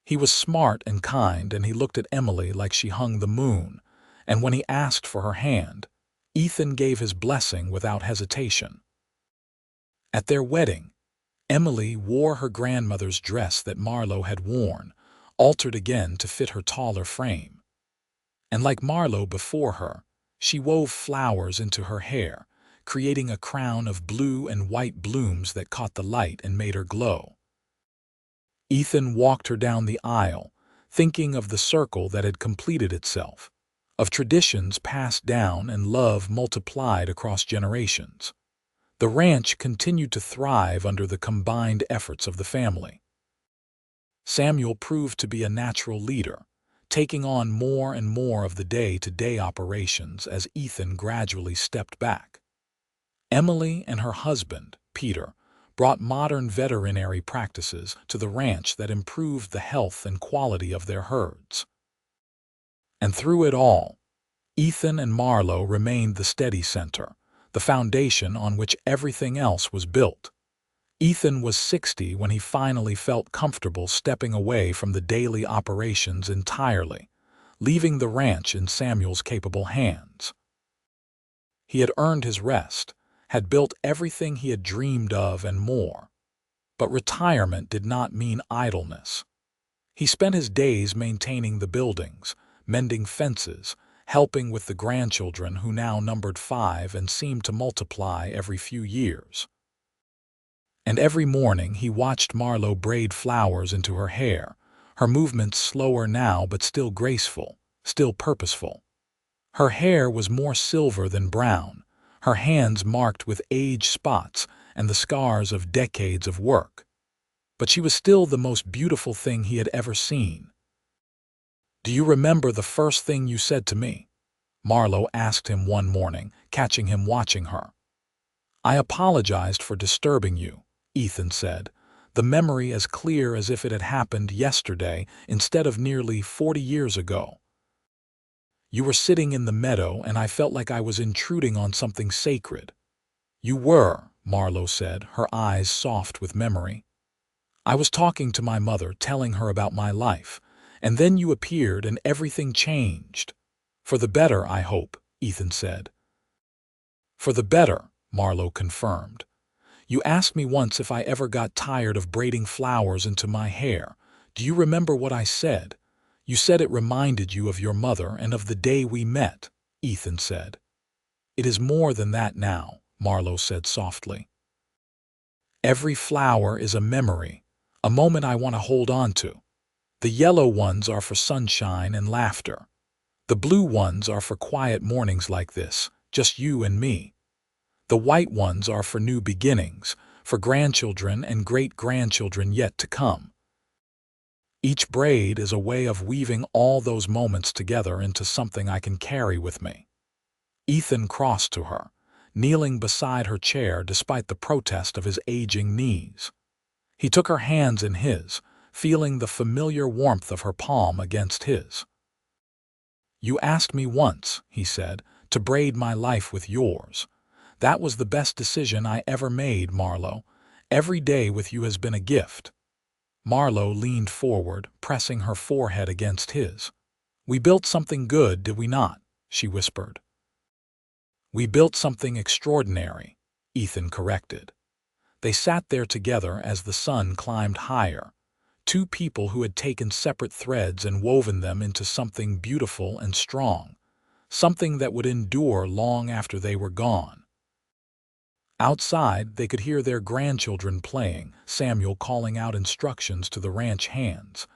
He was smart and kind, and he looked at Emily like she hung the moon, and when he asked for her hand, Ethan gave his blessing without hesitation. At their wedding, Emily wore her grandmother's dress that Marlowe had worn, altered again to fit her taller frame. And like Marlowe before her, she wove flowers into her hair, creating a crown of blue and white blooms that caught the light and made her glow. Ethan walked her down the aisle, thinking of the circle that had completed itself, of traditions passed down and love multiplied across generations. The ranch continued to thrive under the combined efforts of the family. Samuel proved to be a natural leader, taking on more and more of the day-to-day operations as Ethan gradually stepped back. Emily and her husband, Peter, brought modern veterinary practices to the ranch that improved the health and quality of their herds. And through it all, Ethan and Marlowe remained the steady center, the foundation on which everything else was built. Ethan was 60 when he finally felt comfortable stepping away from the daily operations entirely, leaving the ranch in Samuel's capable hands. He had earned his rest, had built everything he had dreamed of and more. But retirement did not mean idleness. He spent his days maintaining the buildings, mending fences, helping with the grandchildren who now numbered 5 and seemed to multiply every few years. And every morning he watched Marlowe braid flowers into her hair, her movements slower now but still graceful, still purposeful. Her hair was more silver than brown, her hands marked with age spots and the scars of decades of work. But she was still the most beautiful thing he had ever seen. "Do you remember the first thing you said to me?" Marlowe asked him one morning, catching him watching her. "I apologized for disturbing you," Ethan said, the memory as clear as if it had happened yesterday instead of nearly 40 years ago. You were sitting in the meadow, and I felt like I was intruding on something sacred." "You were," Marlowe said, her eyes soft with memory. "I was talking to my mother, telling her about my life, and then you appeared and everything changed." "For the better, I hope," Ethan said. "For the better," Marlowe confirmed. "You asked me once if I ever got tired of braiding flowers into my hair. Do you remember what I said?" "You said it reminded you of your mother and of the day we met," Ethan said. "It is more than that now," Marlowe said softly. "Every flower is a memory, a moment I want to hold on to. The yellow ones are for sunshine and laughter. The blue ones are for quiet mornings like this, just you and me. The white ones are for new beginnings, for grandchildren and great-grandchildren yet to come. Each braid is a way of weaving all those moments together into something I can carry with me." Ethan crossed to her, kneeling beside her chair despite the protest of his aging knees. He took her hands in his, feeling the familiar warmth of her palm against his. "You asked me once," he said, "to braid my life with yours. That was the best decision I ever made, Marlowe. Every day with you has been a gift." Marlowe leaned forward, pressing her forehead against his. "We built something good, did we not?" she whispered. "We built something extraordinary," Ethan corrected. They sat there together as the sun climbed higher, two people who had taken separate threads and woven them into something beautiful and strong, something that would endure long after they were gone. Outside, they could hear their grandchildren playing, Samuel calling out instructions to the ranch hands,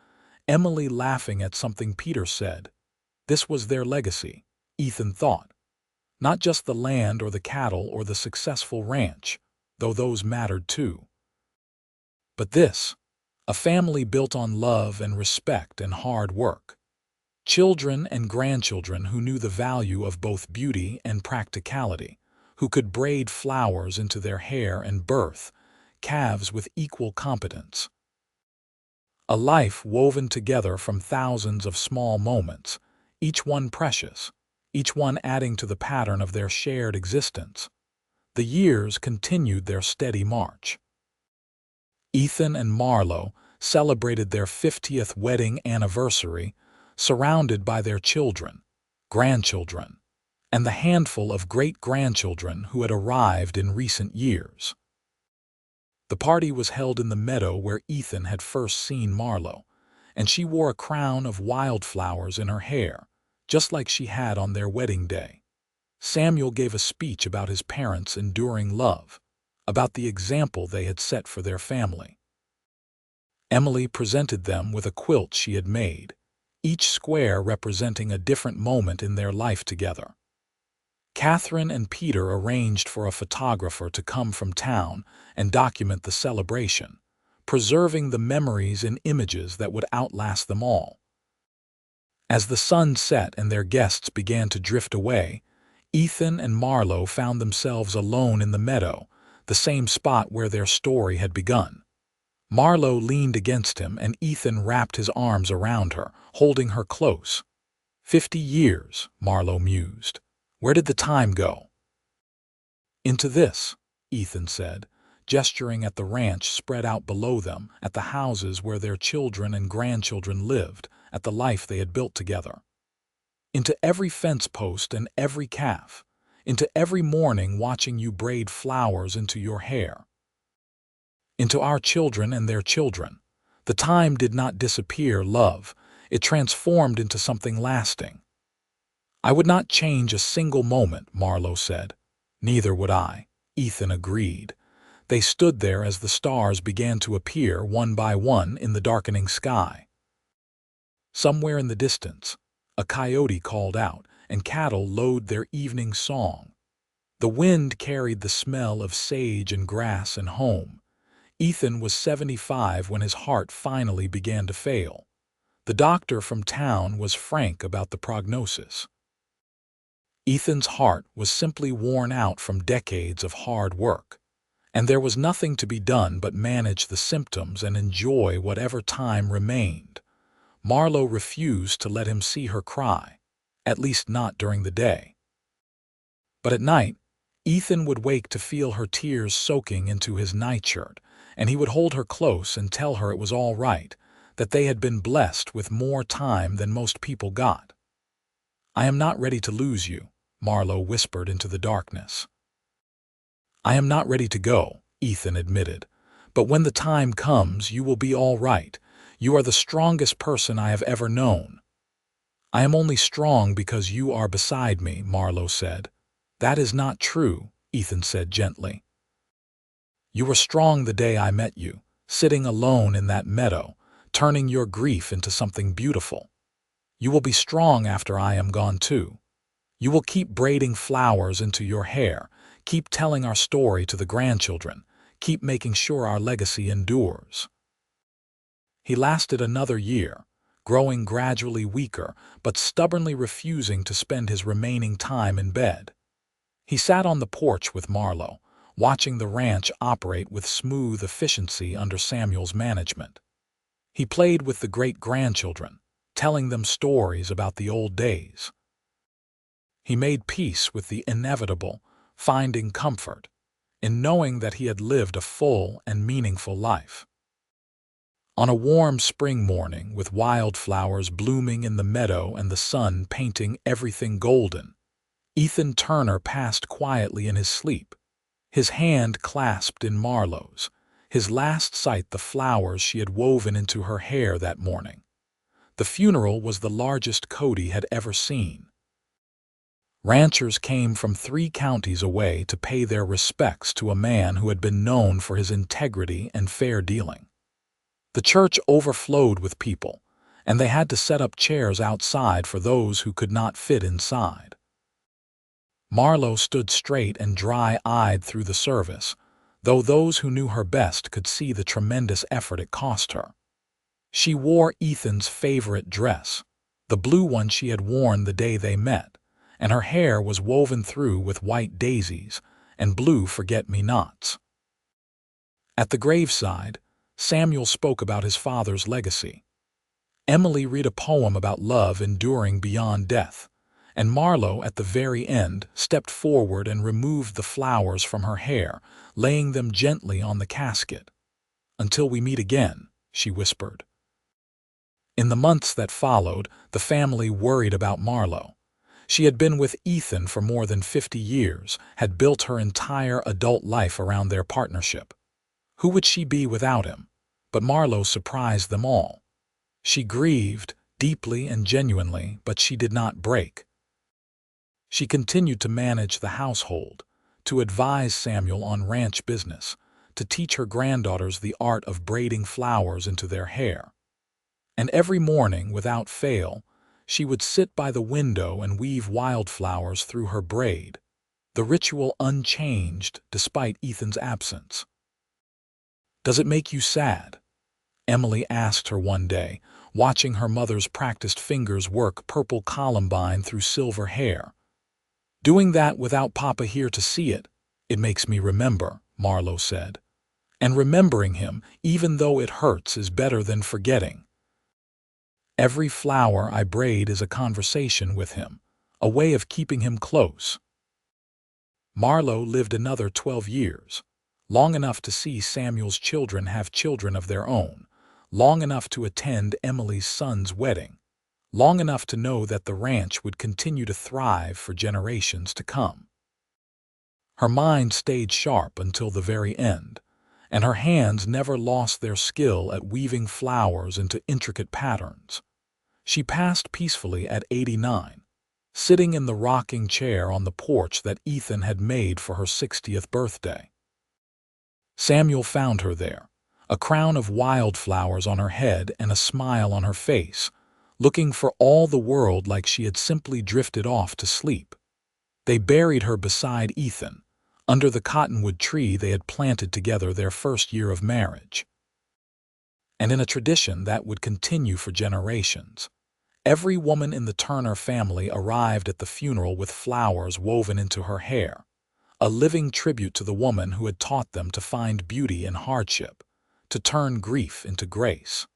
Emily laughing at something Peter said. This was their legacy, Ethan thought. Not just the land or the cattle or the successful ranch, though those mattered too. But this, a family built on love and respect and hard work. Children and grandchildren who knew the value of both beauty and practicality, who could braid flowers into their hair and birth calves with equal competence. A life woven together from thousands of small moments, each one precious, each one adding to the pattern of their shared existence. The years continued their steady march. Ethan and Marlowe celebrated their 50th wedding anniversary, surrounded by their children, grandchildren, and the handful of great-grandchildren who had arrived in recent years. The party was held in the meadow where Ethan had first seen Marlowe, and she wore a crown of wildflowers in her hair, just like she had on their wedding day. Samuel gave a speech about his parents' enduring love, about the example they had set for their family. Emily presented them with a quilt she had made, each square representing a different moment in their life together. Catherine and Peter arranged for a photographer to come from town and document the celebration, preserving the memories in images that would outlast them all. As the sun set and their guests began to drift away, Ethan and Marlowe found themselves alone in the meadow, the same spot where their story had begun. Marlowe leaned against him and Ethan wrapped his arms around her, holding her close. 50 years, Marlowe mused. Where did the time go? Into this, Ethan said, gesturing at the ranch spread out below them, at the houses where their children and grandchildren lived, at the life they had built together. Into every fence post and every calf, into every morning watching you braid flowers into your hair. Into our children and their children. The time did not disappear, love. It transformed into something lasting. I would not change a single moment, Marlowe said. Neither would I, Ethan agreed. They stood there as the stars began to appear one by one in the darkening sky. Somewhere in the distance, a coyote called out, and cattle lowed their evening song. The wind carried the smell of sage and grass and home. Ethan was 75 when his heart finally began to fail. The doctor from town was frank about the prognosis. Ethan's heart was simply worn out from decades of hard work, and there was nothing to be done but manage the symptoms and enjoy whatever time remained. Marlowe refused to let him see her cry. at least not during the day. But at night, Ethan would wake to feel her tears soaking into his nightshirt, and he would hold her close and tell her it was all right, that they had been blessed with more time than most people got. "I am not ready to lose you," Marlowe whispered into the darkness. "I am not ready to go," Ethan admitted. "But when the time comes, you will be all right. You are the strongest person I have ever known." "I am only strong because you are beside me," Marlowe said. "That is not true," Ethan said gently. "You were strong the day I met you, sitting alone in that meadow, turning your grief into something beautiful. You will be strong after I am gone too. You will keep braiding flowers into your hair, keep telling our story to the grandchildren, keep making sure our legacy endures." He lasted another year, growing gradually weaker, but stubbornly refusing to spend his remaining time in bed. He sat on the porch with Marlowe, watching the ranch operate with smooth efficiency under Samuel's management. He played with the great-grandchildren, telling them stories about the old days. He made peace with the inevitable, finding comfort in knowing that he had lived a full and meaningful life. On a warm spring morning, with wildflowers blooming in the meadow and the sun painting everything golden, Ethan Turner passed quietly in his sleep, his hand clasped in Marlowe's, his last sight the flowers she had woven into her hair that morning. The funeral was the largest Cody had ever seen. Ranchers came from 3 counties away to pay their respects to a man who had been known for his integrity and fair dealing. The church overflowed with people, and they had to set up chairs outside for those who could not fit inside. Marlowe stood straight and dry-eyed through the service, though those who knew her best could see the tremendous effort it cost her. She wore Ethan's favorite dress, the blue one she had worn the day they met, and her hair was woven through with white daisies and blue forget-me-nots. At the graveside, Samuel spoke about his father's legacy. Emily read a poem about love enduring beyond death, and Marlowe, at the very end, stepped forward and removed the flowers from her hair, laying them gently on the casket. "Until we meet again," she whispered. In the months that followed, the family worried about Marlowe. She had been with Ethan for more than 50 years, had built her entire adult life around their partnership. Who would she be without him? But Marlowe surprised them all. She grieved, deeply and genuinely, but she did not break. She continued to manage the household, to advise Samuel on ranch business, to teach her granddaughters the art of braiding flowers into their hair. And every morning, without fail, she would sit by the window and weave wildflowers through her braid, the ritual unchanged despite Ethan's absence. "Does it make you sad?" Emily asked her one day, watching her mother's practiced fingers work purple columbine through silver hair. "Doing that without Papa here to see it, it makes me remember," Marlowe said. "And remembering him, even though it hurts, is better than forgetting. Every flower I braid is a conversation with him, a way of keeping him close." Marlowe lived another 12 years, long enough to see Samuel's children have children of their own, long enough to attend Emily's son's wedding, long enough to know that the ranch would continue to thrive for generations to come. Her mind stayed sharp until the very end, and her hands never lost their skill at weaving flowers into intricate patterns. She passed peacefully at 89, sitting in the rocking chair on the porch that Ethan had made for her 60th birthday. Samuel found her there, a crown of wildflowers on her head and a smile on her face, looking for all the world like she had simply drifted off to sleep. They buried her beside Ethan, under the cottonwood tree they had planted together their first year of marriage. And in a tradition that would continue for generations, every woman in the Turner family arrived at the funeral with flowers woven into her hair, a living tribute to the woman who had taught them to find beauty in hardship, to turn grief into grace.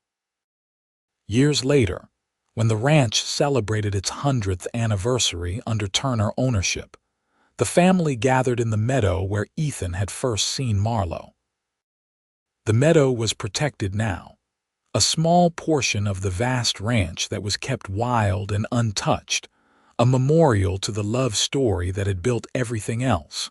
Years later, When the ranch celebrated its 100th anniversary under Turner ownership, the family gathered in the meadow where Ethan had first seen Marlowe. The meadow was protected now, a small portion of the vast ranch that was kept wild and untouched, a memorial to the love story that had built everything else.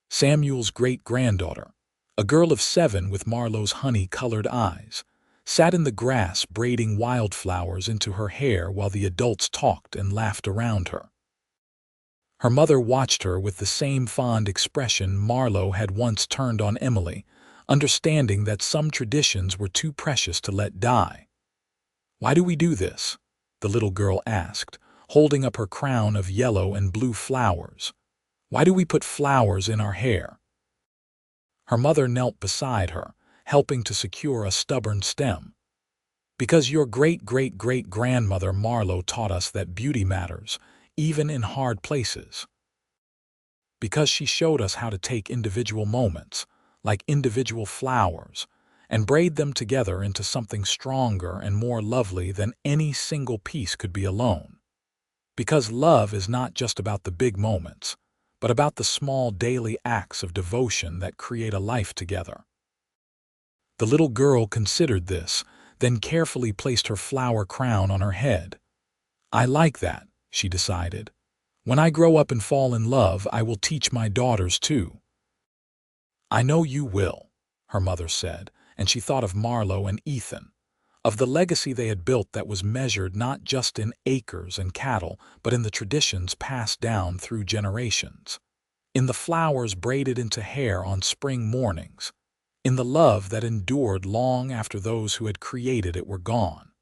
Samuel's great-granddaughter, a girl of 7 with Marlowe's honey-colored eyes, sat in the grass braiding wildflowers into her hair while the adults talked and laughed around her. Her mother watched her with the same fond expression Marlowe had once turned on Emily, understanding that some traditions were too precious to let die. "Why do we do this?" the little girl asked, holding up her crown of yellow and blue flowers. "Why do we put flowers in our hair?" Her mother knelt beside her, helping to secure a stubborn stem. "Because your great-great-great-grandmother Marlowe taught us that beauty matters, even in hard places. Because she showed us how to take individual moments, like individual flowers, and braid them together into something stronger and more lovely than any single piece could be alone. Because love is not just about the big moments, but about the small daily acts of devotion that create a life together." The little girl considered this, then carefully placed her flower crown on her head. "I like that," she decided. "When I grow up and fall in love, I will teach my daughters too." "I know you will," her mother said, and she thought of Marlowe and Ethan, of the legacy they had built that was measured not just in acres and cattle, but in the traditions passed down through generations, in the flowers braided into hair on spring mornings, in the love that endured long after those who had created it were gone.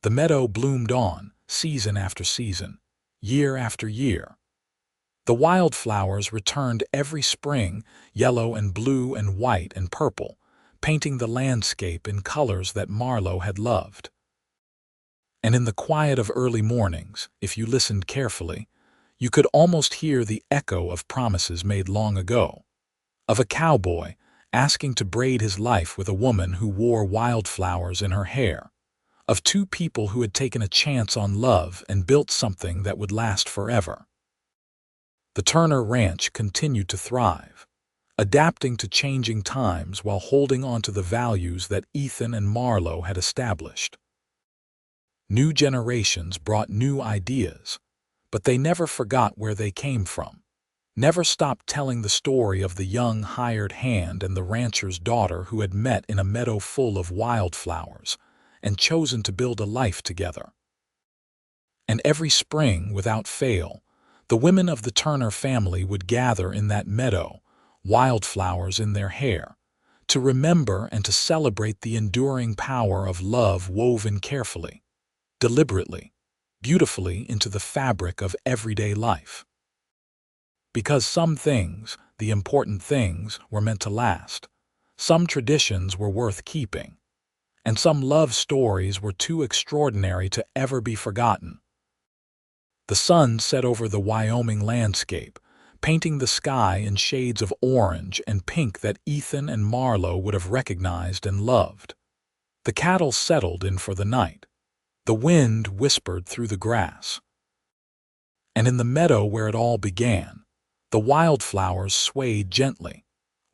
The meadow bloomed on, season after season, year after year. The wildflowers returned every spring, yellow and blue and white and purple, painting the landscape in colors that Marlowe had loved. And in the quiet of early mornings, if you listened carefully, you could almost hear the echo of promises made long ago, of a cowboy asking to braid his life with a woman who wore wildflowers in her hair, of two people who had taken a chance on love and built something that would last forever. The Turner Ranch continued to thrive, adapting to changing times while holding on to the values that Ethan and Marlowe had established. New generations brought new ideas, but they never forgot where they came from, never stopped telling the story of the young hired hand and the rancher's daughter who had met in a meadow full of wildflowers and chosen to build a life together. And every spring, without fail, the women of the Turner family would gather in that meadow, wildflowers in their hair, to remember and to celebrate the enduring power of love woven carefully, deliberately, beautifully into the fabric of everyday life. Because some things, the important things, were meant to last, some traditions were worth keeping, and some love stories were too extraordinary to ever be forgotten. The sun set over the Wyoming landscape, painting the sky in shades of orange and pink that Ethan and Marlowe would have recognized and loved. The cattle settled in for the night. The wind whispered through the grass. And in the meadow where it all began, the wildflowers swayed gently,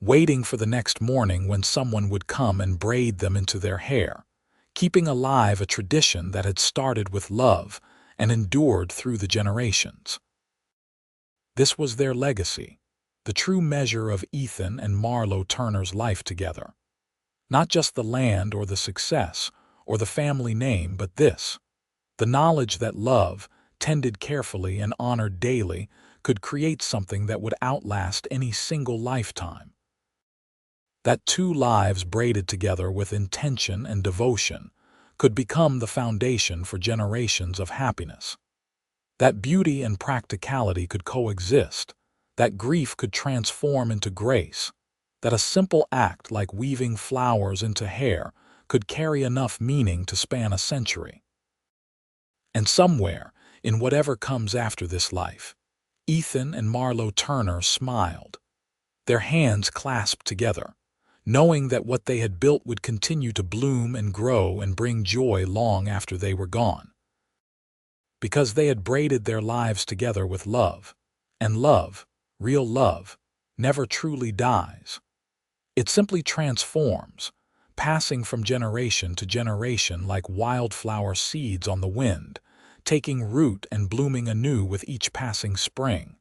waiting for the next morning when someone would come and braid them into their hair, keeping alive a tradition that had started with love and endured through the generations. This was their legacy, the true measure of Ethan and Marlowe Turner's life together. Not just the land or the success or the family name, but this, the knowledge that love, tended carefully and honored daily, could create something that would outlast any single lifetime. That two lives braided together with intention and devotion could become the foundation for generations of happiness. That beauty and practicality could coexist, that grief could transform into grace, that a simple act like weaving flowers into hair could carry enough meaning to span a century. And somewhere, in whatever comes after this life, Ethan and Marlowe Turner smiled, their hands clasped together, knowing that what they had built would continue to bloom and grow and bring joy long after they were gone. Because they had braided their lives together with love, and love, real love, never truly dies. It simply transforms, passing from generation to generation like wildflower seeds on the wind, taking root and blooming anew with each passing spring.